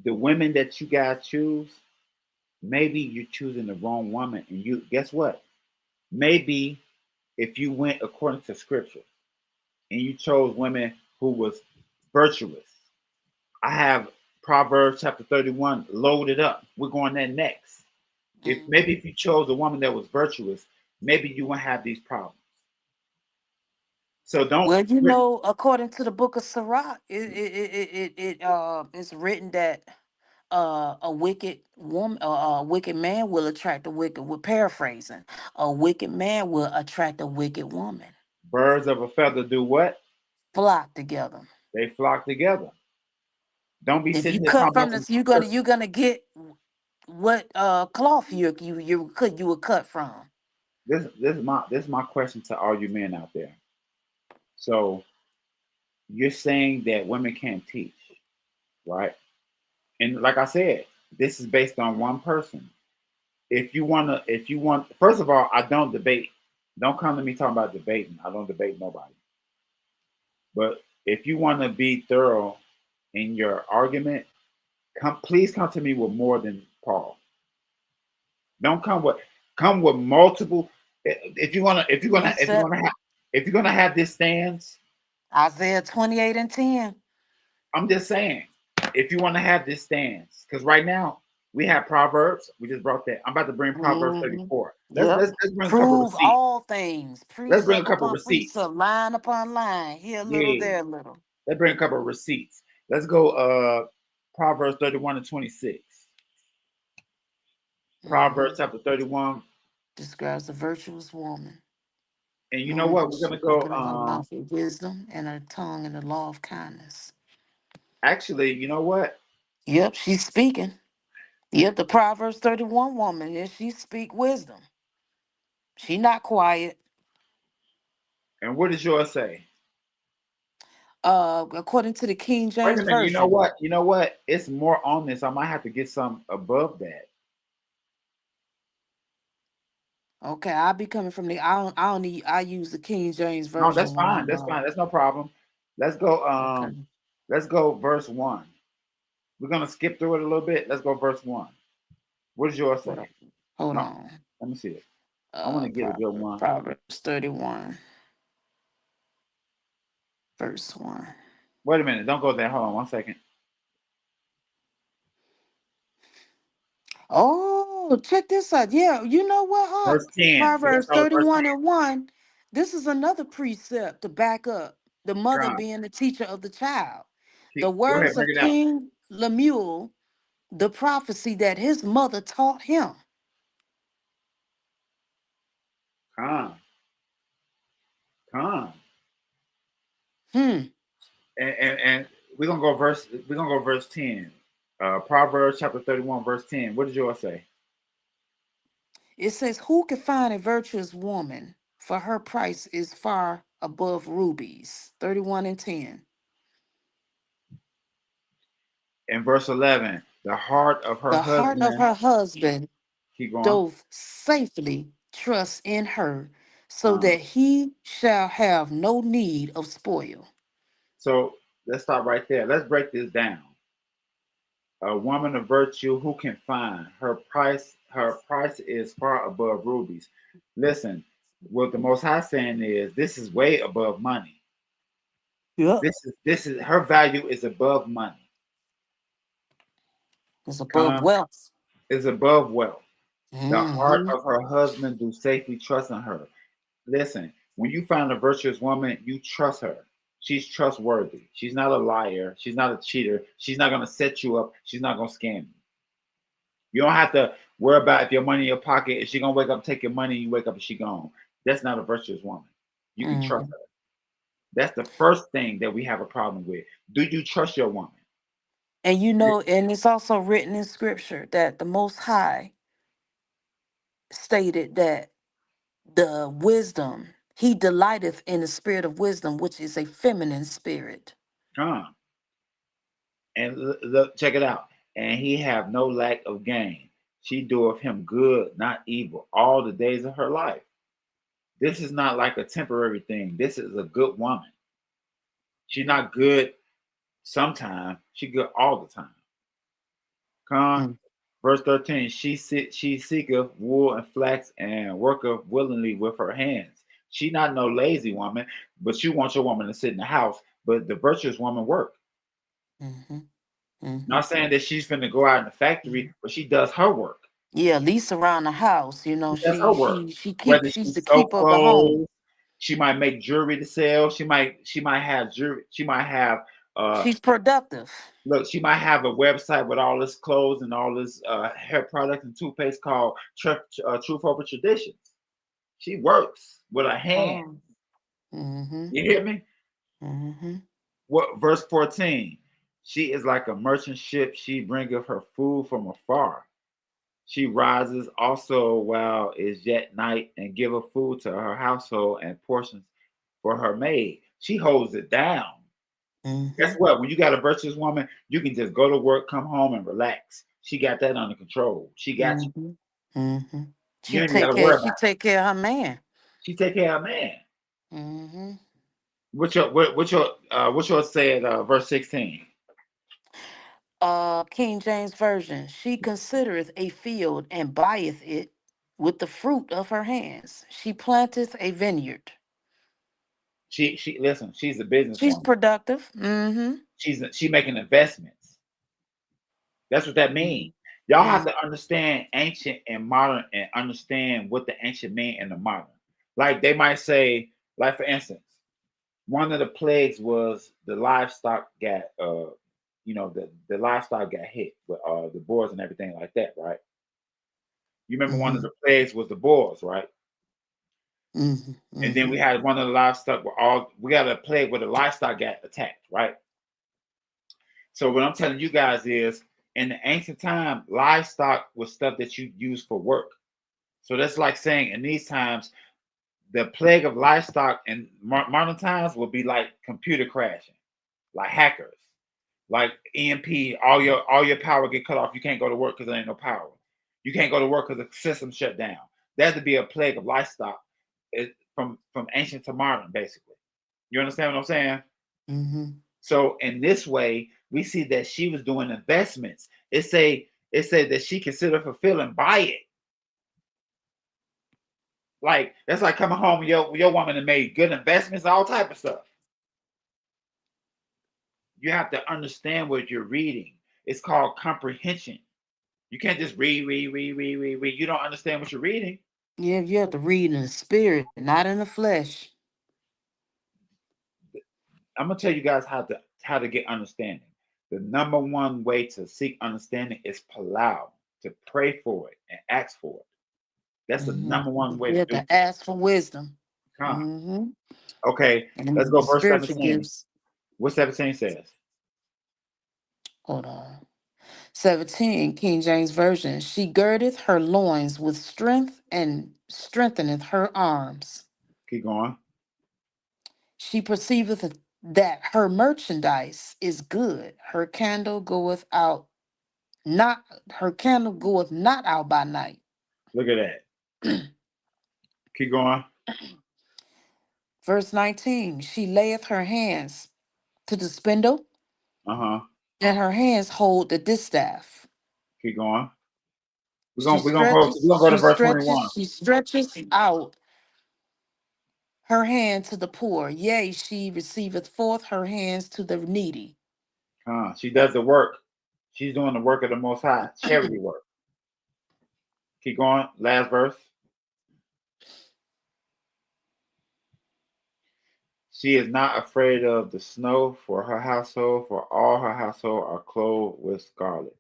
The women that you guys choose, maybe you're choosing the wrong woman. And you guess what? Maybe if you went according to scripture and you chose women who was virtuous. I have Proverbs chapter 31 loaded up. We're going there next. If maybe Mm-hmm. if you chose a woman that was virtuous, maybe you won't have these problems. So don't. Well, you know, according to the book of Sirach, it's written that a wicked woman, a wicked man will attract a wicked. We're paraphrasing. A wicked man will attract a wicked woman. Birds of a feather do what? Flock together. They flock together. Don't be If you sitting here cut talking about from some this, you're gonna get what cloth you would cut from. this is my question to all you men out there. So you're saying that women can't teach, right? And like I said, this is based on one person. If you want, first of all, I don't debate. Don't come to me talking about debating. I don't debate nobody. But if you want to be thorough in your argument, please come to me with more than Paul. Don't come with multiple. If you wanna if you're gonna if you're Precept gonna have if you're gonna have this stance, Isaiah 28:10. I'm just saying, if you want to have this stance, because right now we have Proverbs. We just brought that. I'm about to bring Proverbs Hmm. 34. Let's Yep. let's, let's bring a couple Prove receipts. all things, Let's bring a precept couple upon receipts. precept, line upon line. Here a little, Yeah, there a little. let's bring a couple receipts. Let's go. Proverbs 31 and 26. Hmm. Proverbs chapter 31. Describes a virtuous woman, And you know knowing what? that We're she gonna go. openeth her mouth with wisdom and her tongue in the law of kindness. Actually, you know what? Yep, she's speaking. Yep, the Proverbs 31 woman, and she speak wisdom. She not quiet. And what does yours say? According to the King Wait a James minute. You know Version. what? You know what? It's more on this. I might have to get some above that. Okay, I'll be coming from the I use the King James No, that's Version when fine. I'm That's fine. That's no problem. Let's go. okay. Let's go verse 1. We're gonna skip through it a little bit. Let's go verse 1. What does yours Hold say? on. Hold No, on. let me see it. I want to get a good one. Proverbs 31, verse 1. Wait a minute. Don't go there. Hold on 1 second. Oh, check this out. Yeah, you know what, Verse 10. We're gonna Proverbs start with verse 31 and 1. This is another precept to back up the 10. mother God, being the teacher of the child. The go ahead, words bring of it out. King Lemuel, the prophecy that his mother taught him. Come, come. Hmm. And we're gonna go verse 10. Proverbs chapter 31, verse 10. What does yours say? It says, who can find a virtuous woman? For her price is far above rubies. 31 and 10. In verse 11, the heart of her The heart of husband, her husband keep going. doth safely trust in her, so Um, that he shall have no need of spoil. so let's stop right there. Let's break this down. A woman of virtue who can find her price is far above rubies. Listen, what the most high saying is this is way above money. Yep. This is her value is above money. It's above Come wealth. is above wealth. The heart Hmm. of her husband do safely trust in her. Listen, when you find a virtuous woman, you trust her. She's trustworthy. She's not a liar. She's not a cheater. She's not gonna set you up. She's not gonna scam you. You don't have to worry about if your money in your pocket. Is she gonna wake up, take your money, and you wake up and she gone? That's not a virtuous woman. You can trust Hmm. her. That's the first thing that we have a problem with. Do you trust your woman? And you know, and it's also written in scripture that the Most High stated that the wisdom, he delighteth in the spirit of wisdom, which is a feminine spirit. Come and look, check it out. And he have no lack of gain. She doeth him good, not evil, all the days of her life. This is not like a temporary thing. This is a good woman. She's not good sometimes. She good all the time. Con. Mm. Verse 13, she seeketh wool and flax and worketh willingly with her hands. She not no lazy woman, but you want your woman to sit in the house. But the virtuous woman work. Mm-hmm. Mm-hmm. Not saying that she's finna go out in the factory, but she does her work. Yeah, at least around the house, you know, She does her work. Whether she's she the sew keeper of the home. clothes, she might make jewelry to sell. She might have jewelry. She might have uh She's productive. look. She might have a website with all this clothes and all this hair products and toothpaste called Truth Over Traditions. She works with her hand. Oh. Mm-hmm. You hear me? Mm-hmm. What verse 14? She is like a merchant ship. She bringeth her food from afar. She rises also while is yet night and giveth food to her household and portions for her maid. She holds it down. Guess Mm-hmm. what? When you got a virtuous woman, you can just go to work, come home, and relax. She got that under control. She got you. Mm-hmm. Mm-hmm. You ain't got to worry about it. She take care of her man. She take care of man. Mm-hmm. What's your say at verse 16? King James Version. She considereth a field and buyeth it with the fruit of her hands. She planteth a vineyard. She listen. She's a She's businesswoman. productive. Mm-hmm. She making investments. That's what that means. Y'all have Mm-hmm. to understand ancient and modern and understand what the ancient mean and the modern. Like they might say, like for instance, one of the plagues was the livestock got the livestock got hit with the boars and everything like that, right? You remember one of Mm-hmm. the plagues was the boars, right? Mm-hmm. And then Mm-hmm. we had one of the livestock where we got a plague where the livestock got attacked, right? So what I'm telling you guys is in the ancient time, livestock was stuff that you use for work. So that's like saying in these times, the plague of livestock in modern times will be like computer crashing, like hackers, like EMP. All your power get cut off. You can't go to work because there ain't no power. You can't go to work because the system shut down. That'd be a plague of livestock, from ancient to modern, basically. You understand what I'm saying? Mm-hmm. So in this way, we see that she was doing investments. It said that she considered fulfilling by it. Like that's like coming home with your woman and made good investments, all type of stuff. You have to understand what you're reading. It's called comprehension. You can't just read, read, read, read, read, read. You don't understand what you're reading. Yeah, you have to read in the spirit, not in the flesh. I'm gonna tell you guys how to get understanding. The number one way to seek understanding is palau, to pray for it and ask for it. That's the Mm-hmm. number one way You to have do to it. ask for wisdom. Come. Mm-hmm. Okay, let's And go the verse spiritual 17. gifts. What 17 says? Hold on. 17, King James Version. She girdeth her loins with strength and strengtheneth her arms. Keep going. She perceiveth that her merchandise is good. Her candle goeth not out by night. Look at that. Keep going. Verse 19, she layeth her hands to the spindle, Uh-huh. and her hands hold the distaff. Keep going. We're gonna go to verse 21. She stretches out her hand to the poor. Yea, she receiveth forth her hands to the needy. She does the work. She's doing the work of the most high. Charity work. Keep going. Last verse. She is not afraid of the snow for her household, for all her household are clothed with scarlet.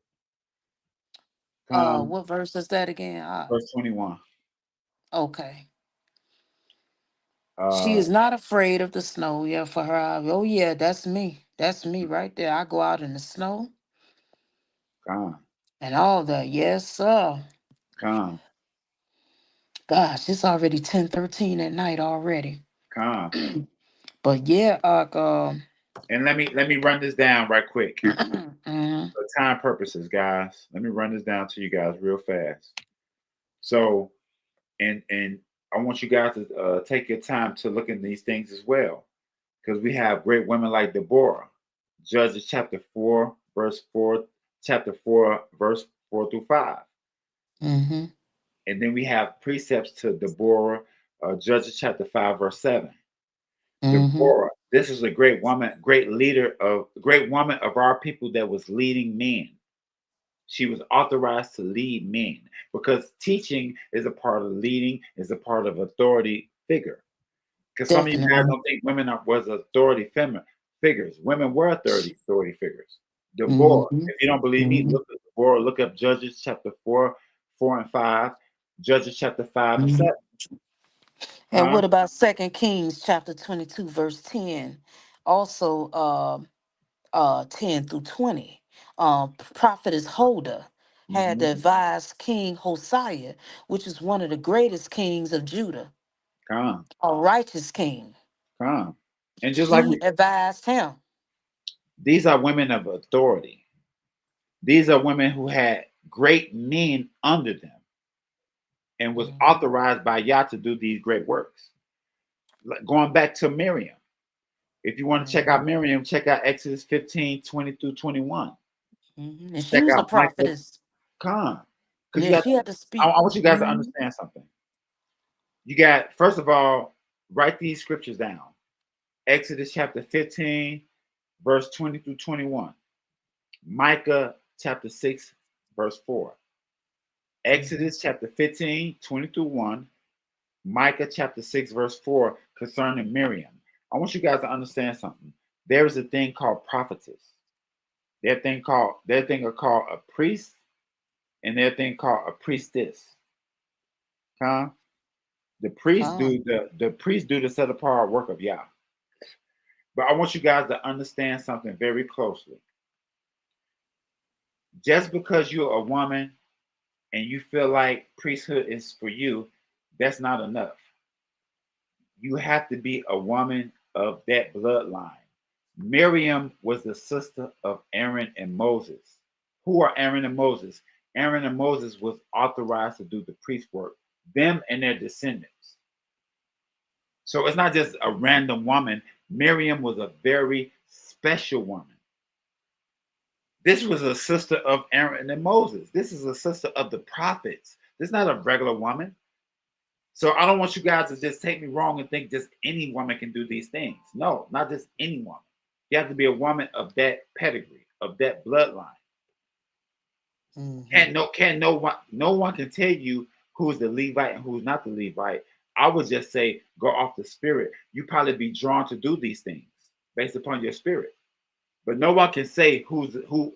What verse is that again? Verse 21. Okay. She Uh, is not afraid of the snow. Yeah, for her. Oh, yeah, that's me. That's me right there. I go out in the snow come, and all that. Yes, sir. come, Gosh, it's already 10:13 at night already. come. But yeah, And let me run this down right quick. mhm. For time purposes, guys. Let me run this down to you guys real fast. So, and I want you guys to take your time to look at these things as well. because we have great women like Deborah, Judges chapter 4, verse 4, chapter 4, verse 4 through 5. Mm-hmm. And then we have precepts to Deborah, Judges chapter 5, verse 7. Mm-hmm. Deborah, this is a great woman, great woman of our people that was leading men. She was authorized to lead men because teaching is a part of leading, is a part of authority figure. Because some of you guys Definitely. don't think women was authority figures. Women were authority figures. Deborah, Mm-hmm. if you don't believe me, Mm-hmm. look at Deborah, look up Judges chapter 4, 4 and 5, Judges chapter 5 and Mm-hmm. 7. And Huh? what about Second Kings chapter 22, verse 10? Also 10 through 20. Prophetess Huldah had Mm-hmm. to advise King Hosea, which is one of the greatest kings of Judah, Come, a righteous king. come. And just like She advised him. these are women of authority. These are women who had great men under them and was Mhm, authorized by Yah to do these great works. Going back to Miriam, if you want to check mhm, out Miriam, check out Exodus 15, 20 through 21. mhm. And she Check was a out Micah prophetess. Khan. Because Yeah, she had to I speak. want you guys to Mhm, understand something. You got, first of all, write these scriptures down. Exodus chapter 15, verse 20 through 21. Micah chapter 6, verse 4. mhm, Exodus chapter 15, 20 through 1. Micah chapter 6, verse 4 concerning Miriam. I want you guys to understand something. There is a thing called prophetess. Their thing are called a priest, and their thing called a priestess. Huh? The priests Con. do the priests do the set apart work of Yah. But I want you guys to understand something very closely. Just because you're a woman and you feel like priesthood is for you, that's not enough. You have to be a woman of that bloodline. Miriam was the sister of Aaron and Moses. Who are Aaron and Moses? Aaron and Moses was authorized to do the priest work, them and their descendants. So it's not just a random woman. Miriam was a very special woman. This was a sister of Aaron and Moses. This is a sister of the prophets. This is not a regular woman. So I don't want you guys to just take me wrong and think just any woman can do these things. No, not just any woman. You have to be a woman of that pedigree, of that bloodline. Mhm. Can no one can tell you who's the Levite and who's not the Levite. I would just say go off the spirit. You probably be drawn to do these things based upon your spirit. But no one can say who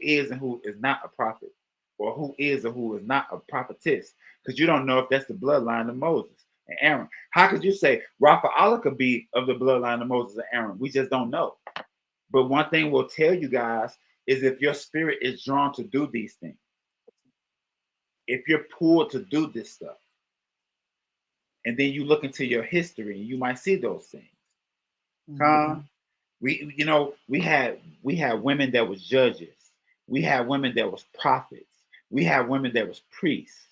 is and who is not a prophet, or who is or who is not a prophetess, because you don't know if that's the bloodline of Moses and Aaron. How could you say Rafa Allah could be of the bloodline of Moses and Aaron? We just don't know. But one thing we'll tell you guys is if your spirit is drawn to do these things, if you're pulled to do this stuff, and then you look into your history, you might see those things. Huh? Mhm. We had women that was judges. We had women that was prophets. We had women that was priests.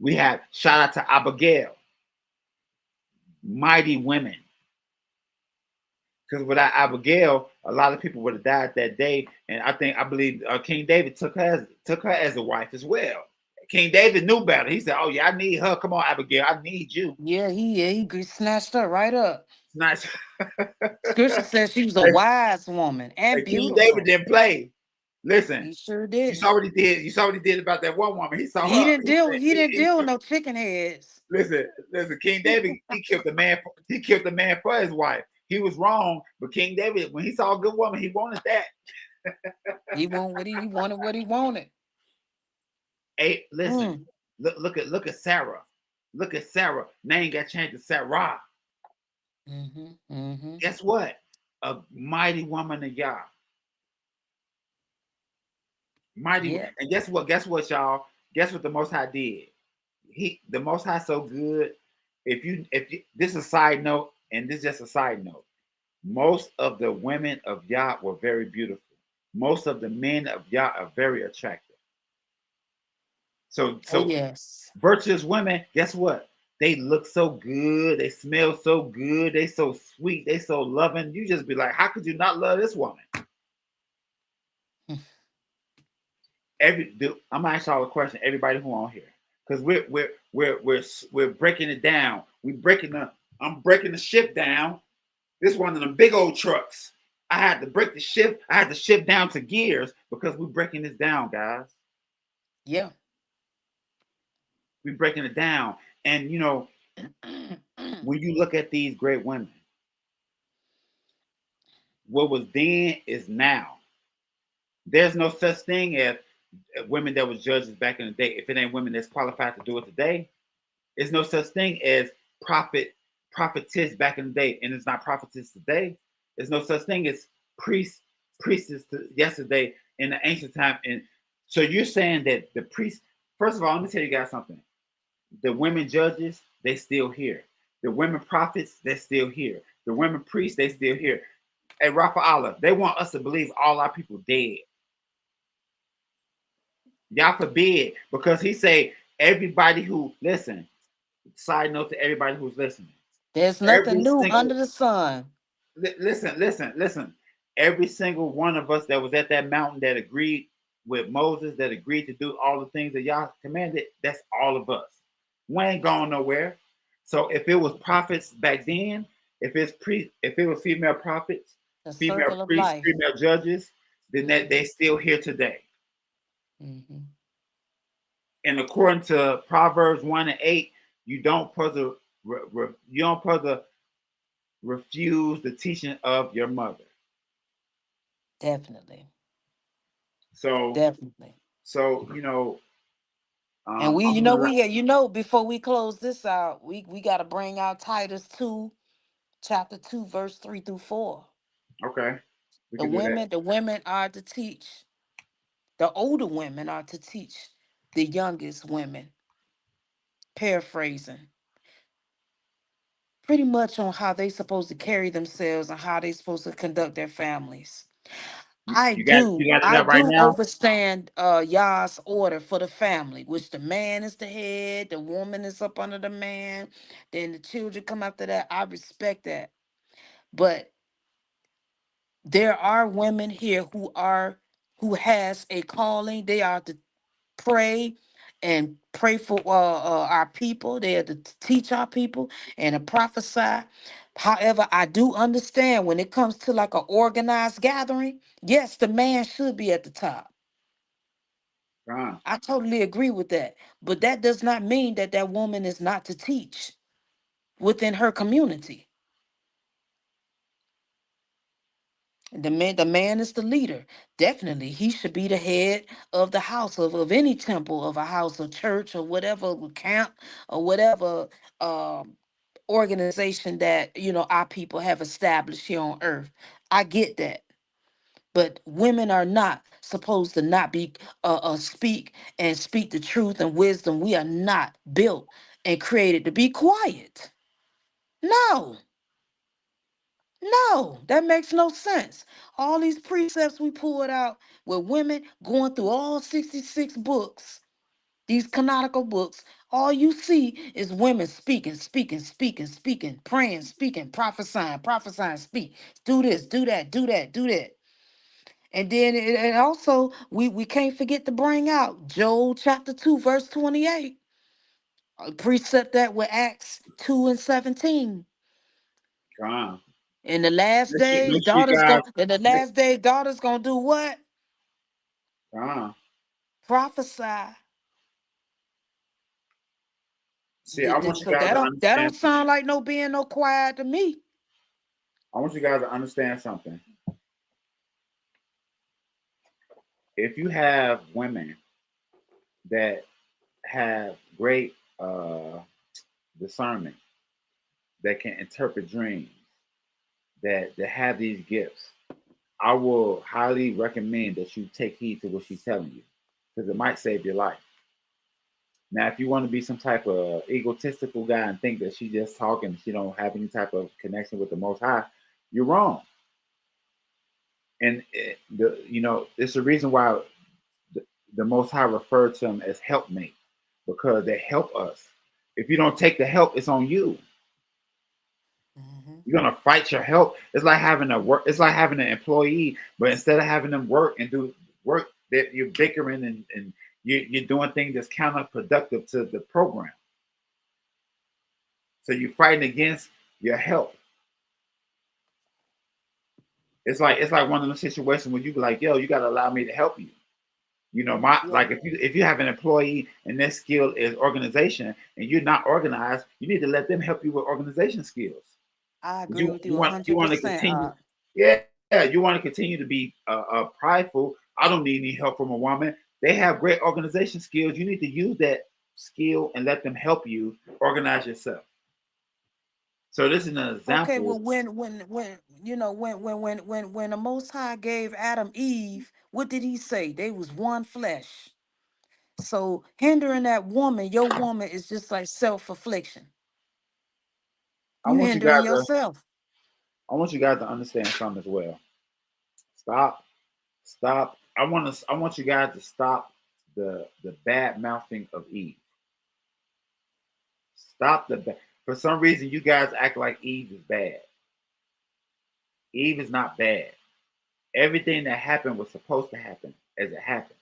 We had shout out to Abigail, mighty women. Because without Abigail, a lot of people would have died that day. And I believe King David took her as a wife as well. King David knew better. He said, "Oh yeah, I need her. Come on, Abigail, I need you." Yeah, he snatched her right up. It's nice. Scripture says she was a wise woman and And King David beautiful. didn't play. Listen, He sure you didn't. saw what he did. You saw what he did about that one woman. He saw He her. didn't He deal. said, He didn't deal with no chicken heads. listen. King David, he killed the man. He killed the man for his wife. He was wrong, but King David, when he saw a good woman, he wanted that. He wanted what he wanted. Hey, listen. Mm. Look at Sarah. Look at Sarah. Name got changed to Sarah. Mhm. Mhm. Guess what? A mighty woman of Yah. Mighty. Yeah. And guess what? Guess what, y'all? Guess what the Most High did? The Most High so good. If you this is a side note, and this is just a side note. Most of the women of Yah were very beautiful. Most of the men of Yah are very attractive. So Oh so yes. virtuous women, guess what? they look so good, they smell so good, they so sweet, they so loving. You just be like, how could you not love this woman? I'm gonna ask y'all a question. Everybody who on here, because we're breaking it down. I'm breaking the ship down. This one of them big old trucks. I had to break the ship. I had to shift down to gears because we're breaking this down, guys. Yeah. We're breaking it down, and when you look at these great women, what was then is now. There's no such thing as women that was judges back in the day. If it ain't women that's qualified to do it today, there's no such thing as prophetess back in the day, and it's not prophetess today. There's no such thing as priestess yesterday in the ancient time. And so you're saying that the priest, first of all, let me tell you guys something. The women judges, they still here. The women prophets, they're still here. The women priests, they still here. At Rafa Allah, they want us to believe all our people dead. Y'all forbid, because he say everybody who listen. Side note to everybody who's listening. There's Every nothing new single under the sun. listen. Every single one of us that was at that mountain that agreed with Moses, that agreed to do all the things that y'all commanded, that's all of us. We ain't going nowhere. So if it was prophets back then, if it was female prophets, The female circle of priests, life. female judges, then that Mm-hmm. they still here today. Mm-hmm. And according to Proverbs 1:8, you don't you don't refuse the teaching of your mother. Definitely. So, Definitely. so And we, I'm gonna before we close this out, we got to bring out Titus 2, chapter 2, verse 3 through 4. okay, we The can do that. women, the women are to teach, the older women are to teach the youngest women, paraphrasing, pretty much on how they supposed to carry themselves and how they supposed to conduct their families. I do. You got it I up right do now. understand Yah's order for the family, which the man is the head, the woman is up under the man, then the children come after that. I respect that. But there are women here who has a calling. They are to pray and pray for our people. They are to teach our people and to prophesy. However, I do understand when it comes to like an organized gathering, yes, the man should be at the top. Uh, I totally agree with that. But that does not mean that that woman is not to teach within her community. The man is the leader. Definitely, he should be the head of the house of any temple, of a house or church or whatever camp or whatever organization that our people have established here on earth. I get that. But women are not supposed to not be speak the truth and wisdom. We are not built and created to be quiet. No, no, that makes no sense. All these precepts we pulled out with women going through all 66 books, these canonical books, all you see is women speaking, speaking, speaking, speaking, praying, speaking, prophesying, prophesying, speak. Do this, do that, do that, do that. And then and also we can't forget to bring out Joel chapter 2, verse 28. Precept that with Acts 2 and 17. uh, In the last days, make sure you daughters guys. go. In the Make, last day, daughters gonna do what? uh, Prophesy. see, I want you So guys that to don't understand something. sound like no being no quiet to me. I want you guys to understand something. If you have women that have great discernment, that can interpret dreams, that have these gifts, I will highly recommend that you take heed to what she's telling you because it might save your life. Now, if you want to be some type of egotistical guy and think that she's just talking, she don't have any type of connection with the Most High, you're wrong. And it's the reason why the, the Most High referred to them as helpmate because they help us. If you don't take the help, it's on you. Hmm. You're gonna fight your help. It's like having a work. It's like having an employee, but instead of having them work and do work, that you're bickering and you're doing things that's counterproductive to the program. So you're fighting against your help. It's like one of those situations where you be like, yo, you gotta allow me to help you. You know, my Yeah, like if you have an employee and their skill is organization and you're not organized, you need to let them help you with organization skills. I agree You with you you a want you hundred want to percent. continue, yeah, you want to continue to be prideful. I don't need any help from a woman. They have great organization skills. You need to use that skill and let them help you organize yourself. So this is an Okay, example. well, when you know when the Most High gave Adam Eve, what did He say? They was one flesh. So hindering that woman, your woman is just like self affliction. I You want you hindering guys to yourself. I want you guys to understand something as well. Stop, stop. I want you guys to stop the bad mouthing of Eve. Stop for some reason you guys act like Eve is bad. Eve is not bad. Everything that happened was supposed to happen as it happened.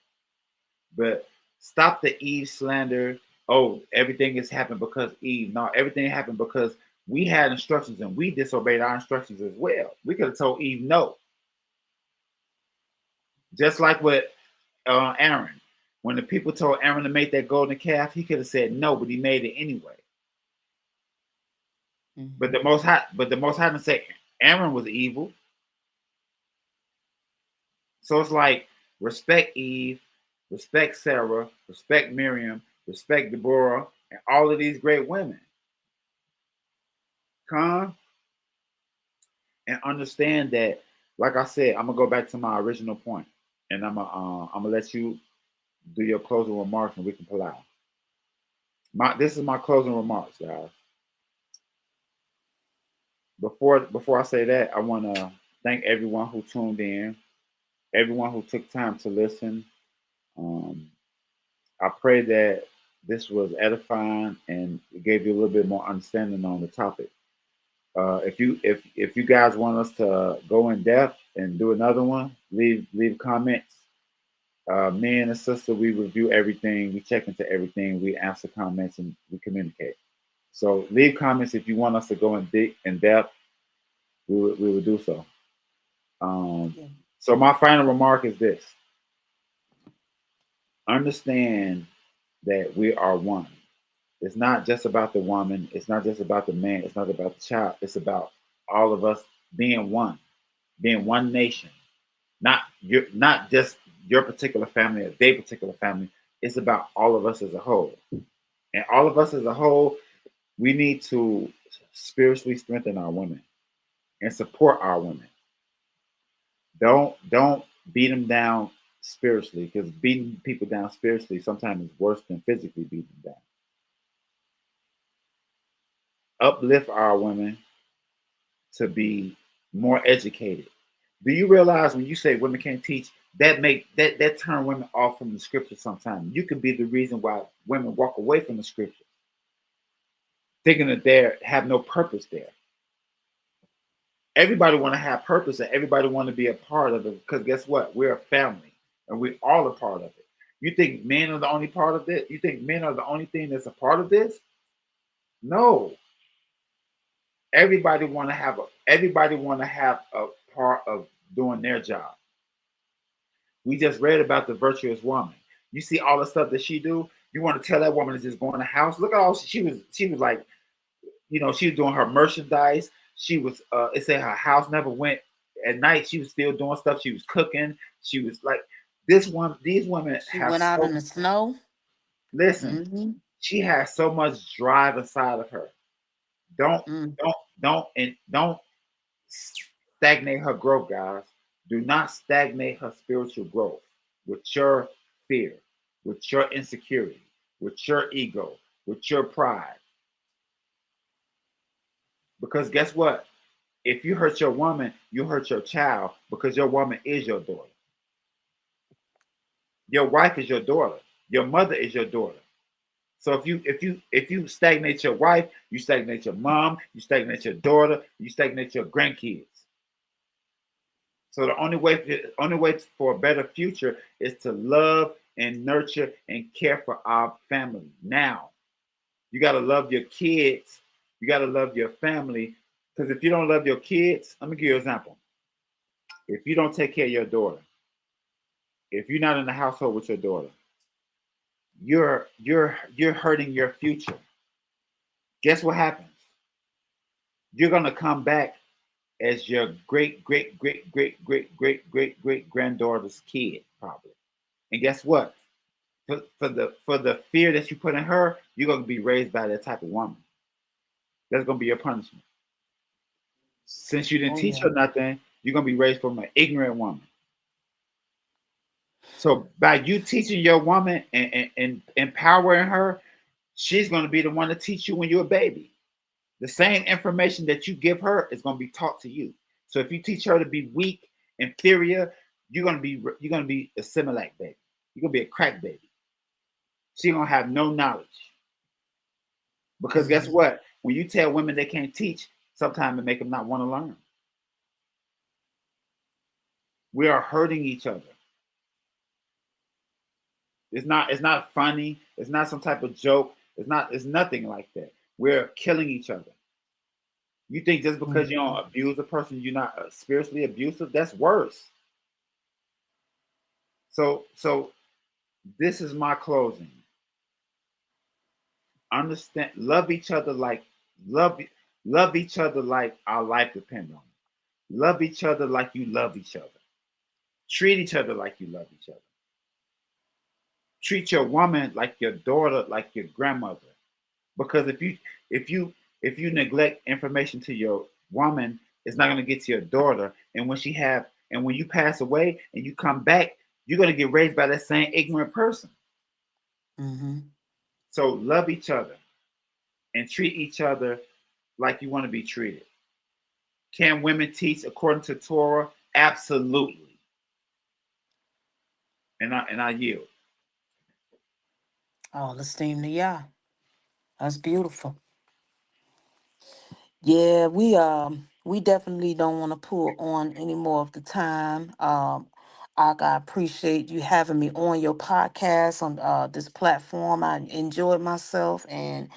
But stop the Eve slander. Oh, everything has happened because Eve. No, everything happened because we had instructions and we disobeyed our instructions as well. We could have told Eve no. Just like with Aaron. When the people told Aaron to make that golden calf, he could have said no, but he made it anyway. But Hmm. the most high didn't say Aaron was evil. So it's like respect Eve, respect Sarah, respect Miriam, respect Deborah, and all of these great women. Come and understand that, like I said, I'm gonna go back to my original point, and I'm gonna let you do your closing remarks, and we can pull out. This is my closing remarks, guys. Before I say that, I want to thank everyone who tuned in, everyone who took time to listen. Um, I pray that this was edifying and it gave you a little bit more understanding on the topic. If you guys want us to go in depth and do another one, leave comments. Me and the sister, we review everything, we check into everything, we answer comments, and we communicate. So leave comments if you want us to go in depth. We will do so. Um, Yeah. so my final remark is this: understand that we are one. It's not just about the woman. It's not just about the man. It's not about the child. It's about all of us being one nation. Not just your particular family or their particular family. It's about all of us as a whole. And all of us as a whole, we need to spiritually strengthen our women and support our women. Don't beat them down spiritually, because beating people down spiritually sometimes is worse than physically beating them down. Uplift our women to be more educated. Do you realize when you say women can't teach, that turn women off from the scripture sometimes? You could be the reason why women walk away from the scripture, thinking that they have no purpose there. Everybody want to have purpose and everybody want to be a part of it, because guess what? We're a family and we all a part of it. You think men are the only part of this? You think men are the only thing that's a part of this? No. Everybody want to have a part of doing their job. We just read about the virtuous woman. You see all the stuff that she do. You want to tell that woman to just go in the house? Look at all she was like. She was doing her merchandise. She was. It said her house never went at night. She was still doing stuff. She was cooking. She was like this one. These women She have went out so. in the snow. Listen, Hmm. she has so much drive inside of her. Don't Mm. don't stagnate her growth, guys. Do not stagnate her spiritual growth with your fear, with your insecurity, with your ego, with your pride. Because guess what? If you hurt your woman, you hurt your child, because your woman is your daughter. Your wife is your daughter. Your mother is your daughter. So if you stagnate your wife, you stagnate your mom, you stagnate your daughter, you stagnate your grandkids. So the only way for a better future is to love and nurture and care for our family. Now, you got to love your kids. You got to love your family. Because if you don't love your kids, let me give you an example. If you don't take care of your daughter, if you're not in the household with your daughter, you're hurting your future. Guess what happens? You're gonna come back as your great great great great great great great great granddaughter's kid, probably. And guess what? For the fear that you put in her, you're gonna be raised by that type of woman. That's gonna be your punishment. Since you didn't Oh teach her yeah. nothing, you're gonna be raised from an ignorant woman. So by you teaching your woman and empowering her, she's gonna be the one to teach you when you're a baby. The same information that you give her is gonna be taught to you. So if you teach her to be weak, inferior, you're gonna be a Similac baby. You're gonna be a crack baby. She gonna have no knowledge. Because guess Hmm. what? When you tell women they can't teach, sometimes it make them not want to learn. We are hurting each other. It's not funny. It's not some type of joke. It's nothing like that. We're killing each other. You think just because you don't abuse a person, you're not spiritually abusive? That's worse. So this is my closing. Understand, love each other like love love each other like our life depends on it. Love each other like you love each other. Treat each other like you love each other. Treat your woman like your daughter, like your grandmother. Because if you neglect information to your woman, it's not gonna get to your daughter. And when you pass away and you come back, you're gonna get raised by that same ignorant person. Hmm. So love each other and treat each other like you want to be treated. Can women teach according to Torah? Absolutely. And I yield. All esteem to Yah. That's beautiful. Yeah, we definitely don't want to pull on any more of the time. I appreciate you having me on your podcast on this platform. I enjoyed myself, and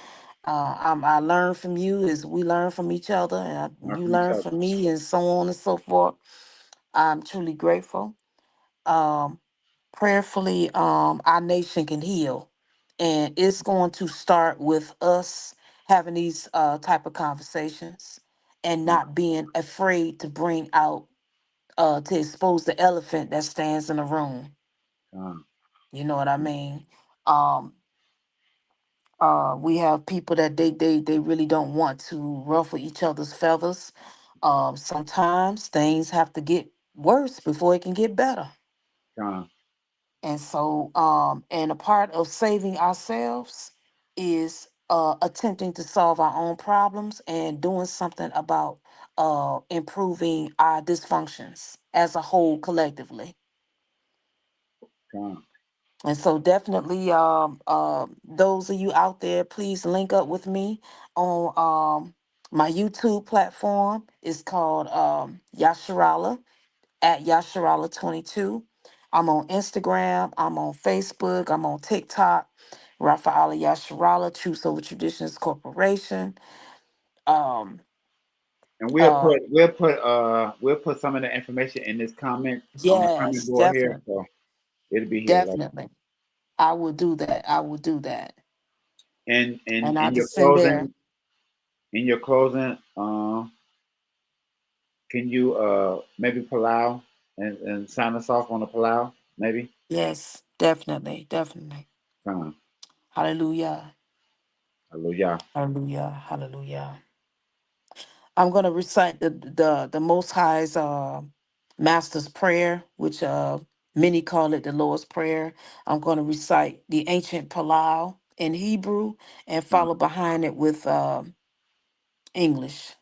I learn from you as we learn from each other, and Learn you from each learn other. from me, and so on and so forth. I'm truly grateful. Um, Prayerfully, our nation can heal, and it's going to start with us having these type of conversations and Come, not being afraid to bring out to expose the elephant that stands in the room. come, You know what I mean? um we have people that they really don't want to ruffle each other's feathers. Sometimes things have to get worse before it can get better. come, And so, and a part of saving ourselves is attempting to solve our own problems and doing something about improving our dysfunctions as a whole collectively. come. And so, definitely, those of you out there, please link up with me on my YouTube platform. It's called Yasharala at Yasharala22. I'm on Instagram. I'm on Facebook. I'm on TikTok. Rafaela Yasharala, Truth Over Traditions Corporation. Um, And uh, we'll put some of the information in this comment on the comment yes, board here. definitely, So it'll be here. Like, definitely. I will do that. I will do that. and in And I in your just say there, closing, can you maybe Palau and sign us off on the Palau? Maybe? yes, definitely, definitely. Come on. Hallelujah, Hallelujah. hallelujah, hallelujah. I'm gonna recite the Most High's Master's Prayer, which many call it the Lord's Prayer. I'm gonna recite the ancient Palau in Hebrew and Come, follow behind it with English.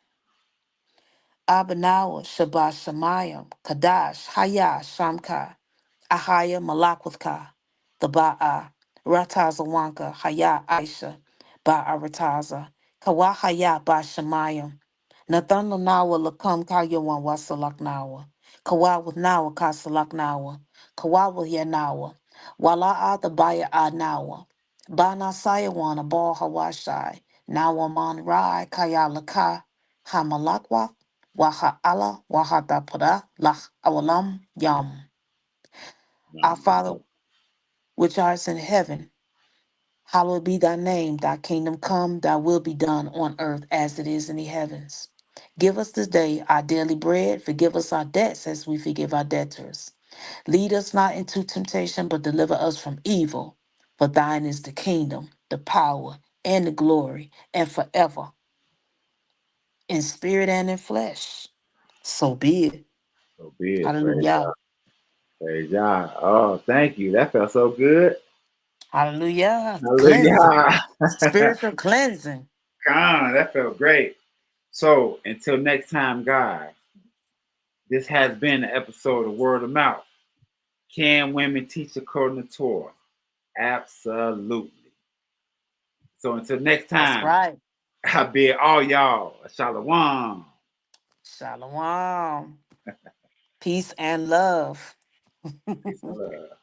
Abanawa Shabbat Shemayim Kadash Haya Shamka Ahaya Malakwithka the Ba'a Ratazawanka Haya Aisha Ba Arataza Kawa Haya Ba Shemayim Nathana Nawa Lakam Kayawan Wasalaknawa Kawa with Nawa Kasalaknawa Kawa with Yanawa Wala Ada Baya Anawa Bana Sayawana Ba Hawashai Nawa Man Rai Kaya Laka Hamalakwa Waha Allah Waha Dapada Lach Awalam Yam. Our Father which art in heaven, hallowed be thy name, thy kingdom come, thy will be done on earth as it is in the heavens. Give us this day our daily bread, forgive us our debts as we forgive our debtors. Lead us not into temptation, but deliver us from evil. For thine is the kingdom, the power, and the glory, and forever, in spirit and in flesh. So be it. So be it. Praise Hallelujah. God. Praise God. Oh, thank you. That felt so good. Hallelujah. Cleansing. Hallelujah. Spiritual cleansing. God, that felt great. So until next time, guys, this has been an episode of Word of Mouth. Can women teach according to Torah? Absolutely. So until next That's time, right. I bid all y'all a shalom. Shalom. Peace and love. Peace and love.